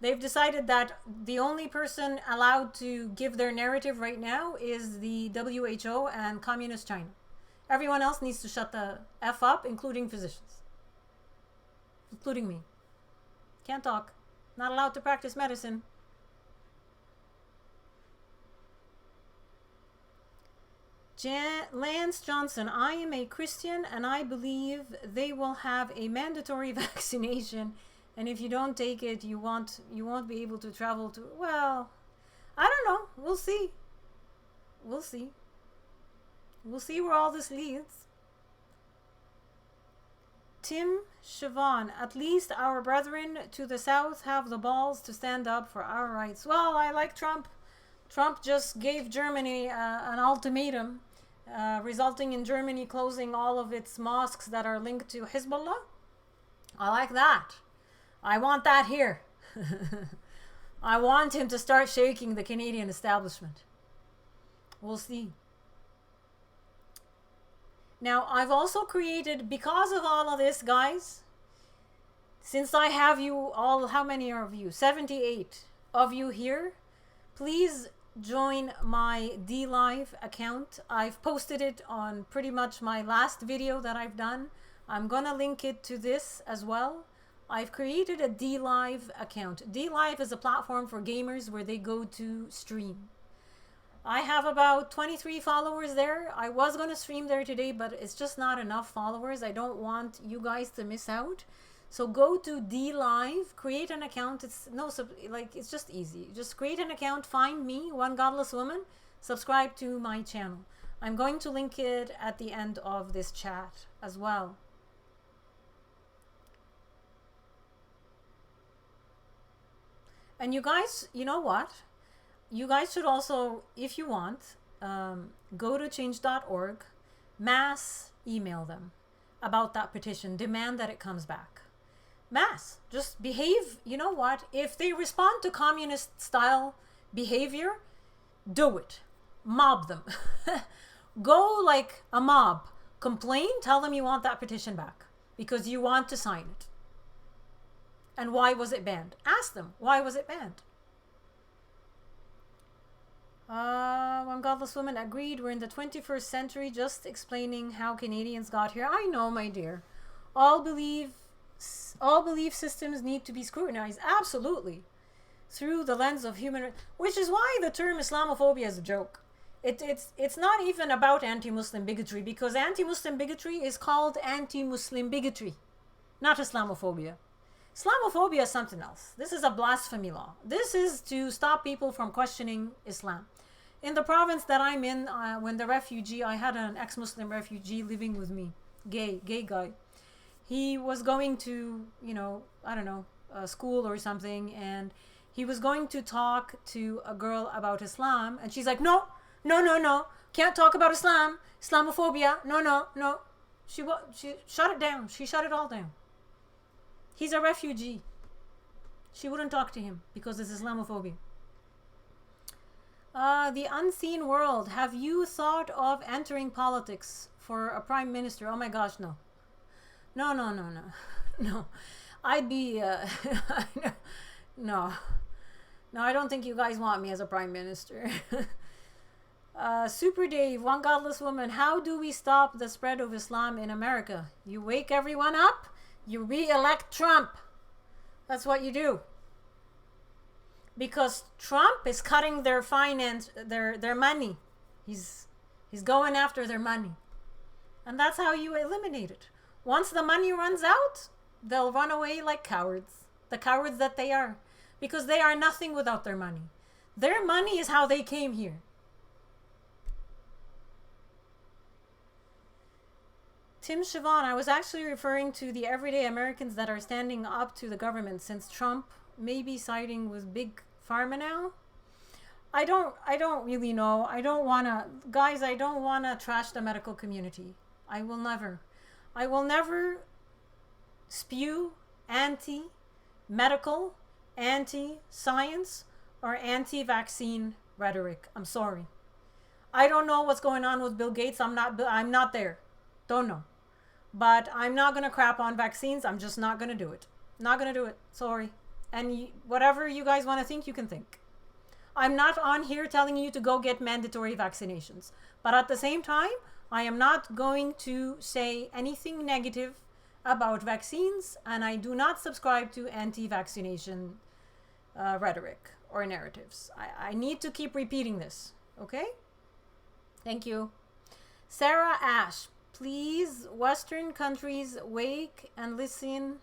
They've decided that the only person allowed to give their narrative right now is the WHO and Communist China. Everyone else needs to shut the F up, including physicians. Including me. Can't talk. Not allowed to practice medicine. Lance Johnson, I am a Christian and I believe they will have a mandatory vaccination, and if you don't take it, you won't be able to travel to. Well, I don't know. We'll see. We'll see where all this leads. Tim Siobhan, at least our brethren to the south have the balls to stand up for our rights. Well, I like Trump. Trump just gave Germany an ultimatum, resulting in Germany closing all of its mosques that are linked to Hezbollah. I like that. I want that here. I want him to start shaking the Canadian establishment. We'll see. Now, I've also created, because of all of this, guys, since I have you all, how many of you? 78 of you here. Please join my DLive account. I've posted it on pretty much my last video that I've done. I'm gonna link it to this as well. I've created a DLive account. DLive is a platform for gamers where they go to stream. I have about 23 followers there. I was going to stream there today, but it's just not enough followers. I don't want you guys to miss out. So go to DLive, create an account. It's just easy. Just create an account, find me, One Godless Woman, subscribe to my channel. I'm going to link it at the end of this chat as well. And you guys, you know what? You guys should also, if you want, go to change.org, mass email them about that petition, demand that it comes back. Mass, just behave. You know what? If they respond to communist style behavior, do it. Mob them. Go like a mob. Complain, tell them you want that petition back because you want to sign it. And why was it banned? Ask them, why was it banned? One Godless Woman agreed. We're in the 21st century, just explaining how Canadians got here. I know, my dear. All belief systems need to be scrutinized. Absolutely. Through the lens of human... Which is why the term Islamophobia is a joke. It's not even about anti-Muslim bigotry, because anti-Muslim bigotry is called anti-Muslim bigotry, not Islamophobia. Islamophobia is something else. This is a blasphemy law. This is to stop people from questioning Islam. In the province that I'm in, when the refugee, I had an ex-Muslim refugee living with me, gay guy. He was going to, I don't know, school or something, and he was going to talk to a girl about Islam, and she's like, no, can't talk about Islam, Islamophobia, no. She shut it down. She shut it all down. He's a refugee. She wouldn't talk to him because it's Islamophobia. The unseen world. Have you thought of entering politics for a prime minister? Oh my gosh, no. No. No. I'd be, no. No, I don't think you guys want me as a prime minister. Super Dave, one godless woman. How do we stop the spread of Islam in America? You wake everyone up. You re-elect Trump. That's what you do. Because Trump is cutting their their money. He's going after their money. And that's how you eliminate it. Once the money runs out, they'll run away like cowards. The cowards that they are. Because they are nothing without their money. Their money is how they came here. Tim Siobhan, I was actually referring to the everyday Americans that are standing up to the government since Trump may be siding with Big Pharma now. I don't really know. I don't want to trash the medical community. I will never spew anti-medical, anti-science, or anti-vaccine rhetoric. I'm sorry. I don't know what's going on with Bill Gates. I'm not there. Don't know. But I'm not going to crap on vaccines. I'm just not going to do it. Not going to do it. Sorry. And whatever you guys want to think, you can think. I'm not on here telling you to go get mandatory vaccinations. But at the same time, I am not going to say anything negative about vaccines. And I do not subscribe to anti-vaccination rhetoric or narratives. I need to keep repeating this. Okay? Thank you. Sarah Ash. Please, Western countries, wake and listen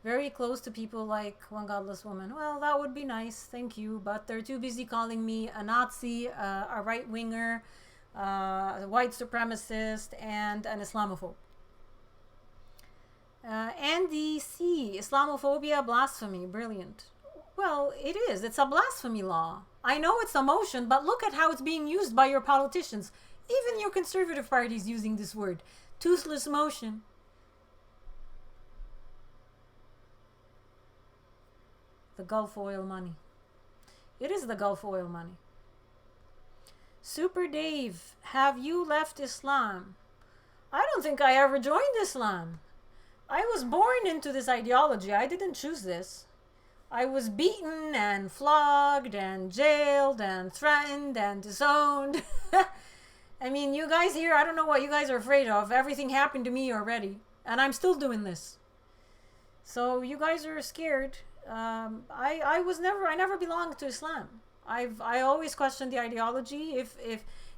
very close to people like one godless woman. Well, that would be nice, thank you, but they're too busy calling me a Nazi, a right-winger, a white supremacist, and an Islamophobe. Andy C. Islamophobia, blasphemy, brilliant. Well, it is. It's a blasphemy law. I know it's a motion, but look at how it's being used by your politicians. Even your conservative party is using this word. Toothless motion. The Gulf oil money. It is the Gulf oil money. Super Dave, have you left Islam? I don't think I ever joined Islam. I was born into this ideology. I didn't choose this. I was beaten and flogged and jailed and threatened and disowned. I mean, you guys here, I don't know what you guys are afraid of. Everything happened to me already. And I'm still doing this. So you guys are scared. I never belonged to Islam. I always questioned the ideology.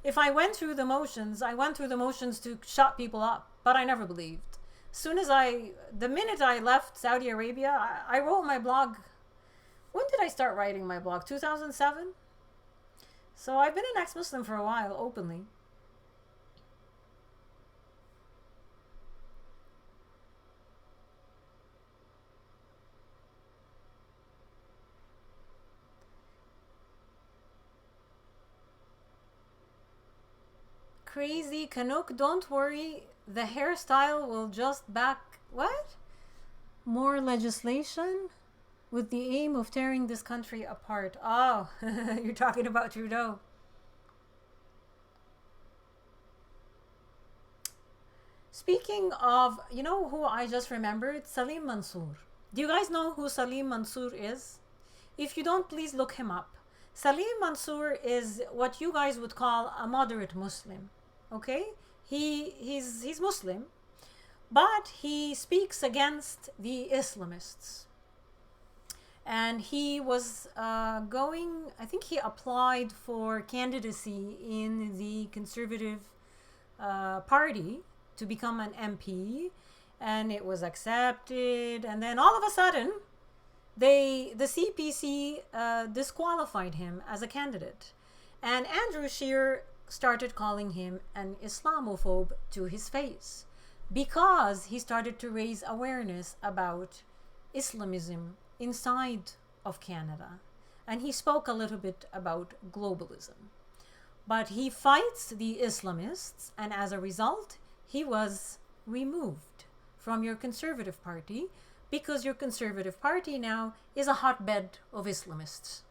If I went through the motions, I went through the motions to shut people up. But I never believed. The minute I left Saudi Arabia, I wrote my blog. When did I start writing my blog? 2007? So I've been an ex-Muslim for a while, openly. Crazy Canuck, don't worry. The hairstyle will just back... What? More legislation? With the aim of tearing this country apart. Oh, you're talking about Trudeau. Speaking of, you know who I just remembered? Salim Mansour. Do you guys know who Salim Mansour is? If you don't, please look him up. Salim Mansour is what you guys would call a moderate Muslim. Okay? He's Muslim, but he speaks against the Islamists. And he was I think he applied for candidacy in the Conservative Party to become an MP, and it was accepted. And then all of a sudden, the CPC disqualified him as a candidate. And Andrew Scheer started calling him an Islamophobe to his face because he started to raise awareness about Islamism inside of Canada. And he spoke a little bit about globalism. But he fights the Islamists, and as a result, he was removed from your Conservative Party because your conservative party now is a hotbed of Islamists.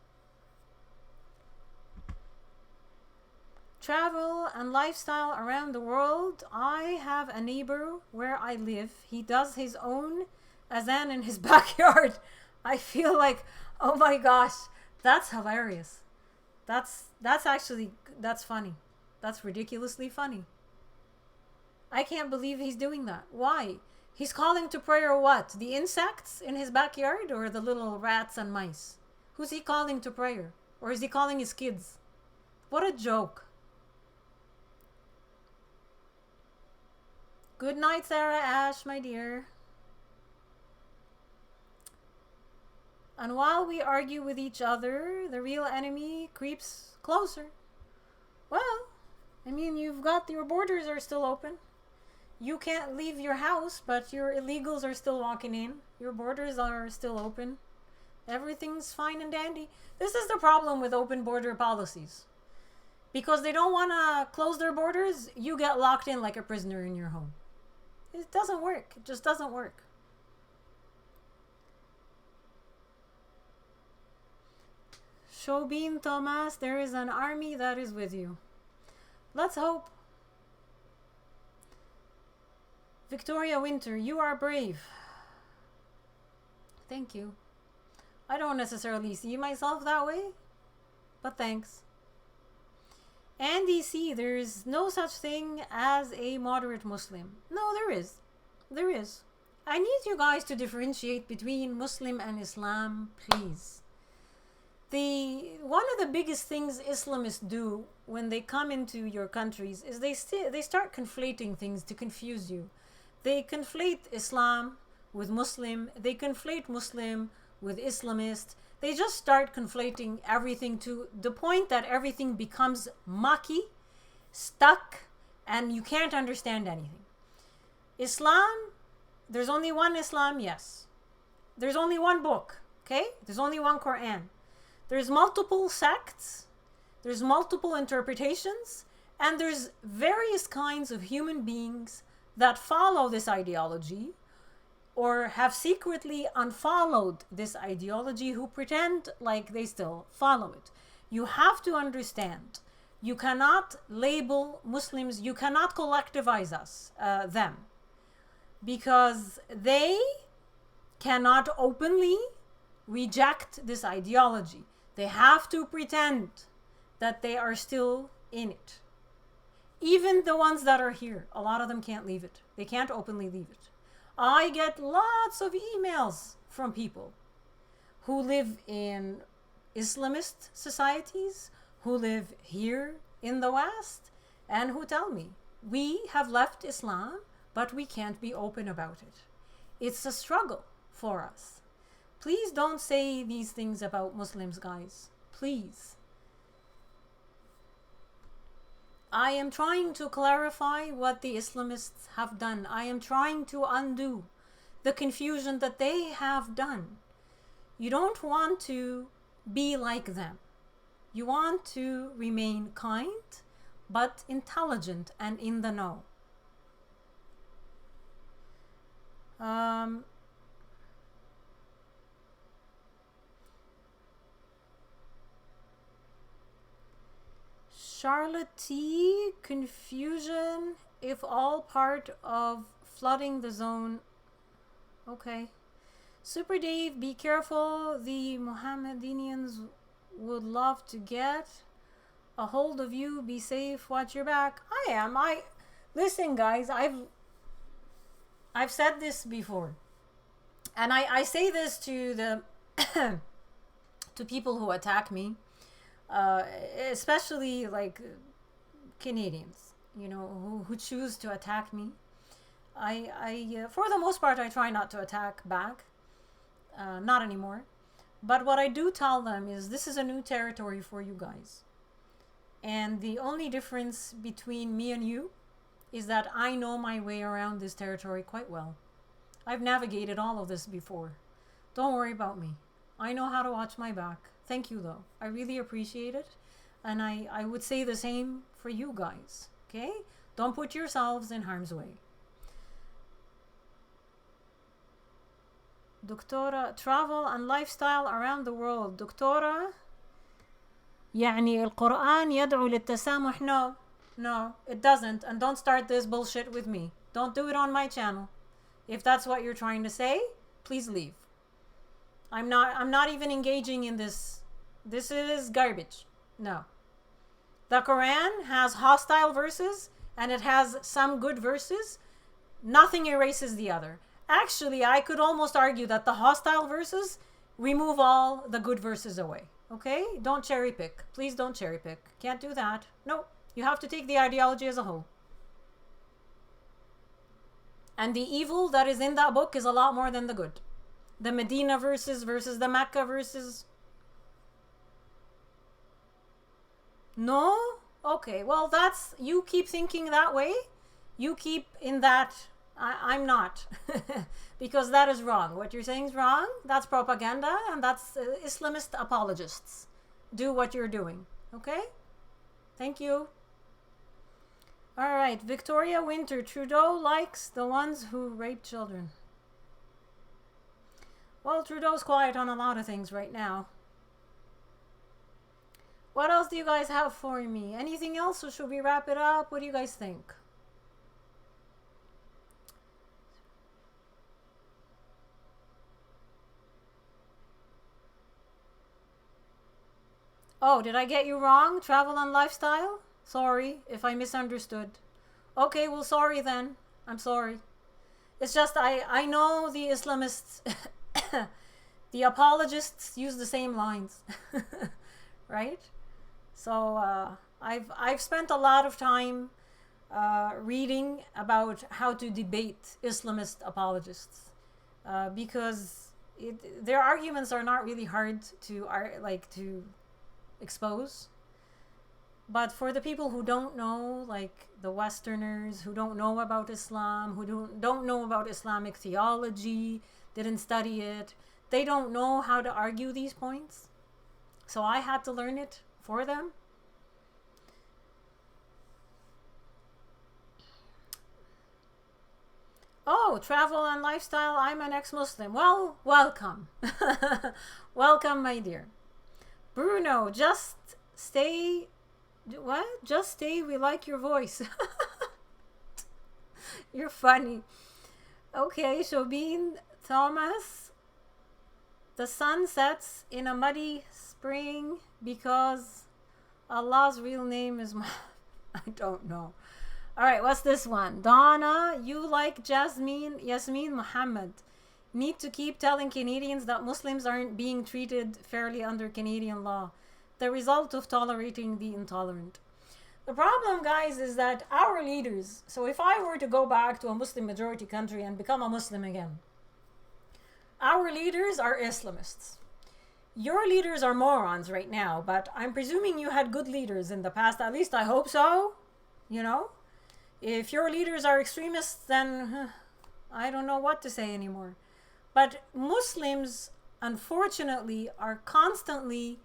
Travel and lifestyle around the world. I have a neighbor where I live. He does his own azan in his backyard. I feel like, oh my gosh, that's hilarious. That's funny. That's ridiculously funny. I can't believe he's doing that. Why? He's calling to prayer what? The insects in his backyard or the little rats and mice? Who's he calling to prayer? Or is he calling his kids? What a joke. Good night, Sarah Ash, my dear. And while we argue with each other, the real enemy creeps closer. Well, I mean, your borders are still open. You can't leave your house, but your illegals are still walking in. Your borders are still open. Everything's fine and dandy. This is the problem with open border policies. Because they don't want to close their borders, you get locked in like a prisoner in your home. It doesn't work. It just doesn't work. Shobin Thomas, there is an army that is with you. Let's hope. Victoria Winter, you are brave. Thank you. I don't necessarily see myself that way, but thanks. Andy C, there is no such thing as a moderate Muslim. No, there is. There is. I need you guys to differentiate between Muslim and Islam, please. One of the biggest things Islamists do when they come into your countries is they start conflating things to confuse you. They conflate Islam with Muslim. They conflate Muslim with Islamist. They just start conflating everything to the point that everything becomes mucky, stuck, and you can't understand anything. Islam, there's only one Islam, yes. There's only one book, okay? There's only one Quran. There's multiple sects, there's multiple interpretations, and there's various kinds of human beings that follow this ideology or have secretly unfollowed this ideology who pretend like they still follow it. You have to understand, you cannot label Muslims, you cannot collectivize them, because they cannot openly reject this ideology. They have to pretend that they are still in it. Even the ones that are here, a lot of them can't leave it. They can't openly leave it. I get lots of emails from people who live in Islamist societies, who live here in the West, and who tell me, we have left Islam, but we can't be open about it. It's a struggle for us. Please don't say these things about Muslims, guys. Please. I am trying to clarify what the Islamists have done. I am trying to undo the confusion that they have done. You don't want to be like them. You want to remain kind, but intelligent and in the know. Charlotte T, confusion if all part of flooding the zone. Okay. Super Dave, be careful. The Mohammedanians would love to get a hold of you. Be safe. Watch your back. I am. Listen, guys. I've said this before, and I say this to the to people who attack me. Especially like Canadians, you know, who choose to attack me. I for the most part, I try not to attack back. Not anymore. But what I do tell them is this is a new territory for you guys. And the only difference between me and you is that I know my way around this territory quite well. I've navigated all of this before. Don't worry about me. I know how to watch my back. Thank you, though. I really appreciate it. And I would say the same for you guys. Okay? Don't put yourselves in harm's way. Doctora, travel and lifestyle around the world. Doctora, يعني القرآن يدعو للتسامح. No, no, it doesn't. And don't start this bullshit with me. Don't do it on my channel. If that's what you're trying to say, please leave. I'm not even engaging in this. This is garbage. No. The Quran has hostile verses and it has some good verses. Nothing erases the other. Actually, I could almost argue that the hostile verses remove all the good verses away. Okay? Don't cherry pick. Please don't cherry pick. Can't do that. No. You have to take the ideology as a whole. And the evil that is in that book is a lot more than the good. The Medina verses versus the Mecca verses. No? Okay, well that's, you keep thinking that way. You keep in that, I'm not. Because that is wrong. What you're saying is wrong. That's propaganda and that's Islamist apologists. Do what you're doing. Okay? Thank you. Alright, Victoria Winter. Trudeau likes the ones who rape children. Well, Trudeau's quiet on a lot of things right now. What else do you guys have for me? Anything else, or should we wrap it up? What do you guys think? Oh, did I get you wrong? Travel and lifestyle? Sorry if I misunderstood. Okay, well, sorry then. I'm sorry. It's just I know the Islamists, the apologists use the same lines, right? So I've spent a lot of time reading about how to debate Islamist apologists because their arguments are not really hard to expose. But for the people who don't know, like the Westerners who don't know about Islam, who don't know about Islamic theology, didn't study it, they don't know how to argue these points. So I had to learn it for them. Oh, travel and lifestyle, I'm an ex-Muslim. Well, welcome. Welcome, my dear. Bruno, just stay... What? Just stay, we like your voice. You're funny. Okay, Shobeen Thomas. The sun sets in a muddy spring because Allah's real name is... I don't know. Alright, what's this one? Donna, you like Yasmin Muhammad. Need to keep telling Canadians that Muslims aren't being treated fairly under Canadian law. The result of tolerating the intolerant. The problem, guys, is that our leaders, so if I were to go back to a Muslim majority country and become a Muslim again, our leaders are Islamists. Your leaders are morons right now, but I'm presuming you had good leaders in the past. At least I hope so. You know? If your leaders are extremists, then I don't know what to say anymore. But Muslims, unfortunately, are constantly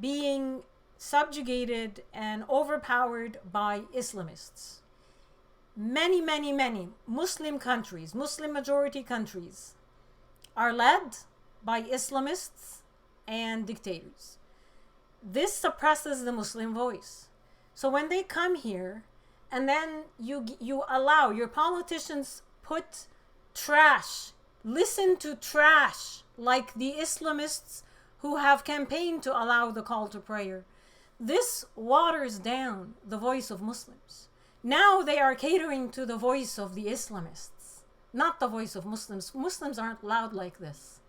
being subjugated and overpowered by Islamists. Many, many, many Muslim countries, Muslim majority countries, are led by Islamists and dictators. This suppresses the Muslim voice. So when they come here and then you allow your politicians put trash, listen to trash like the Islamists who have campaigned to allow the call to prayer. This waters down the voice of Muslims. Now they are catering to the voice of the Islamists, not the voice of Muslims. Muslims aren't loud like this.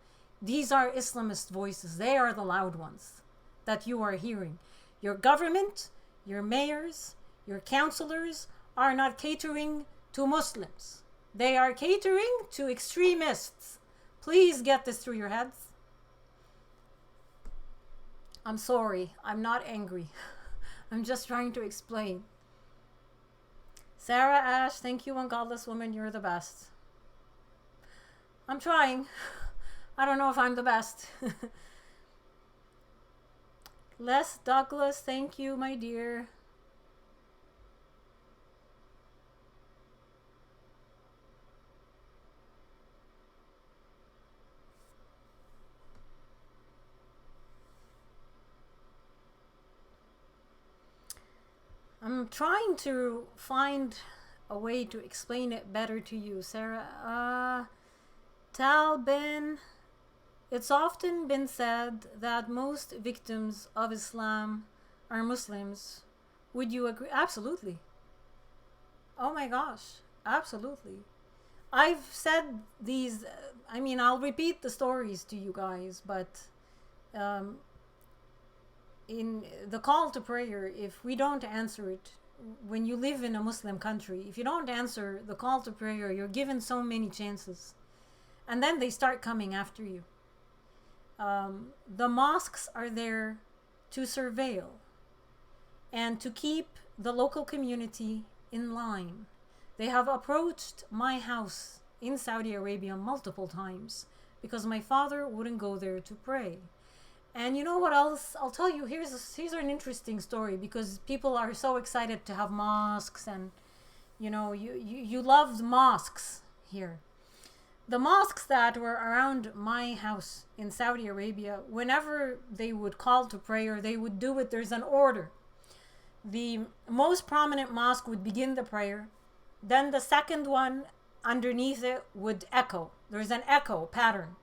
These are Islamist voices. They are the loud ones that you are hearing. Your government, your mayors, your councillors are not catering to Muslims. They are catering to extremists. Please get this through your heads. I'm sorry, I'm not angry. I'm just trying to explain. Sarah Ash, thank you, and Godless Woman, you're the best. I'm trying. I don't know if I'm the best. Les Douglas, thank you, my dear. I'm trying to find a way to explain it better to you, Sarah. Talbin, it's often been said that most victims of Islam are Muslims. Would you agree? Absolutely. Oh my gosh, absolutely. I've said these, I mean, I'll repeat the stories to you guys, but in the call to prayer, if we don't answer it, when you live in a Muslim country, if you don't answer the call to prayer, you're given so many chances. And then they start coming after you. The mosques are there to surveil and to keep the local community in line. They have approached my house in Saudi Arabia multiple times because my father wouldn't go there to pray. And you know what else? I'll tell you, here's an interesting story, because people are so excited to have mosques, and you know, you love mosques here. The mosques that were around my house in Saudi Arabia, whenever they would call to prayer, they would do it. There's an order. The most prominent mosque would begin the prayer. Then the second one underneath it would echo. There's an echo pattern.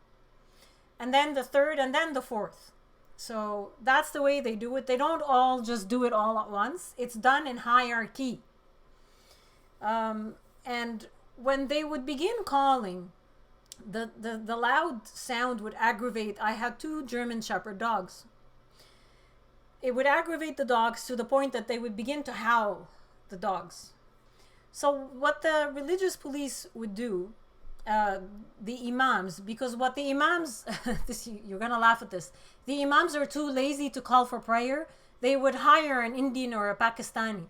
And then the third, and then the fourth. So that's the way they do it. They don't all just do it all at once. It's done in hierarchy. And when they would begin calling, the loud sound would aggravate. I had 2 German Shepherd dogs. It would aggravate the dogs to the point that they would begin to howl, the dogs. So what the religious police would do, the imams, because what the imams, you're gonna laugh at this, the imams are too lazy to call for prayer. They would hire an Indian or a Pakistani.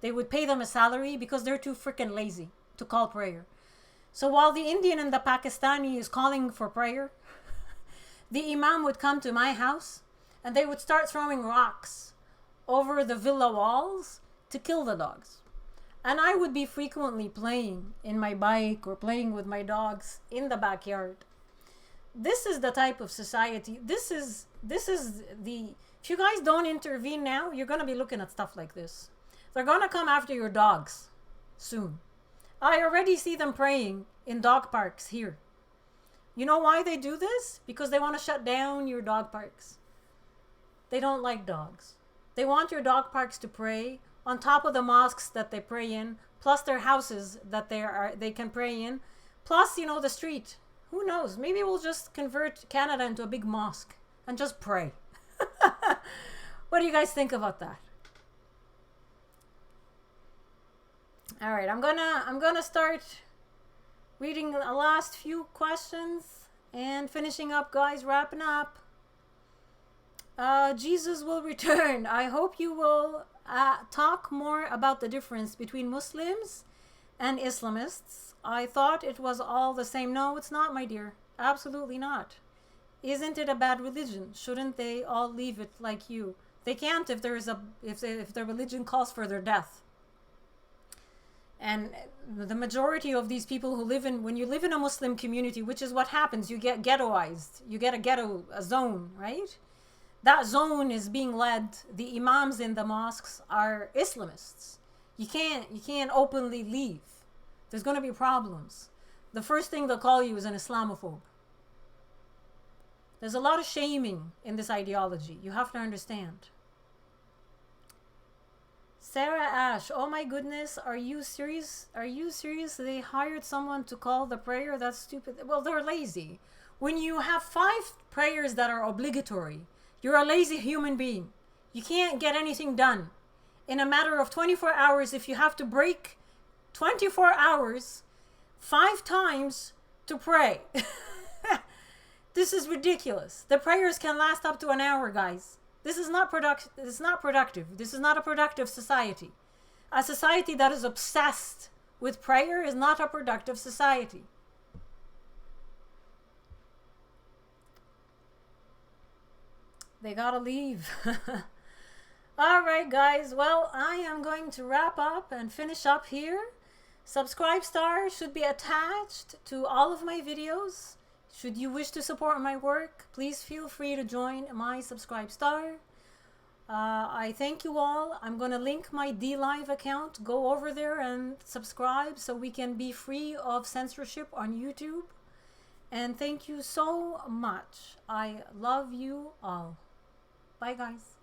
They would pay them a salary because they're too freaking lazy to call prayer. So while the Indian and the Pakistani is calling for prayer, the imam would come to my house and they would start throwing rocks over the villa walls to kill the dogs. And I would be frequently playing in my bike or playing with my dogs in the backyard. This is the type of society. This is the, if you guys don't intervene now, you're going to be looking at stuff like this. They're going to come after your dogs soon. I already see them praying in dog parks here. You know why they do this? Because they want to shut down your dog parks. They don't like dogs. They want your dog parks to pray on top of the mosques that they pray in, plus their houses that they can pray in, plus, you know, the street. Who knows? Maybe we'll just convert Canada into a big mosque and just pray. What do you guys think about that? All right, I'm gonna start reading the last few questions and finishing up, guys, wrapping up. Jesus will return. I hope you will talk more about the difference between Muslims and Islamists. I thought it was all the same. No, it's not, my dear. Absolutely not. Isn't it a bad religion? Shouldn't they all leave it like you? They can't if if their religion calls for their death. And the majority of these people who when you live in a Muslim community, which is what happens, you get ghettoized. You get a zone, right? That zone is being led. The imams in the mosques are Islamists. You can't openly leave. There's going to be problems. The first thing they'll call you is an Islamophobe. There's a lot of shaming in this ideology. You have to understand. Sarah Ash, oh my goodness, are you serious? Are you serious? They hired someone to call the prayer? That's stupid. Well, they're lazy. When you have 5 prayers that are obligatory, you're a lazy human being. You can't get anything done. In a matter of 24 hours, if you have to break 24 hours 5 times to pray. This is ridiculous. The prayers can last up to an hour, guys. This is not productive. This is not productive. This is not a productive society. A society that is obsessed with prayer is not a productive society. They gotta leave. All right, guys. Well, I am going to wrap up and finish up here. Subscribe star should be attached to all of my videos. Should you wish to support my work, please feel free to join my subscribe star. I thank you all. I'm going to link my DLive account. Go over there and subscribe so we can be free of censorship on YouTube. And thank you so much. I love you all. Bye, guys.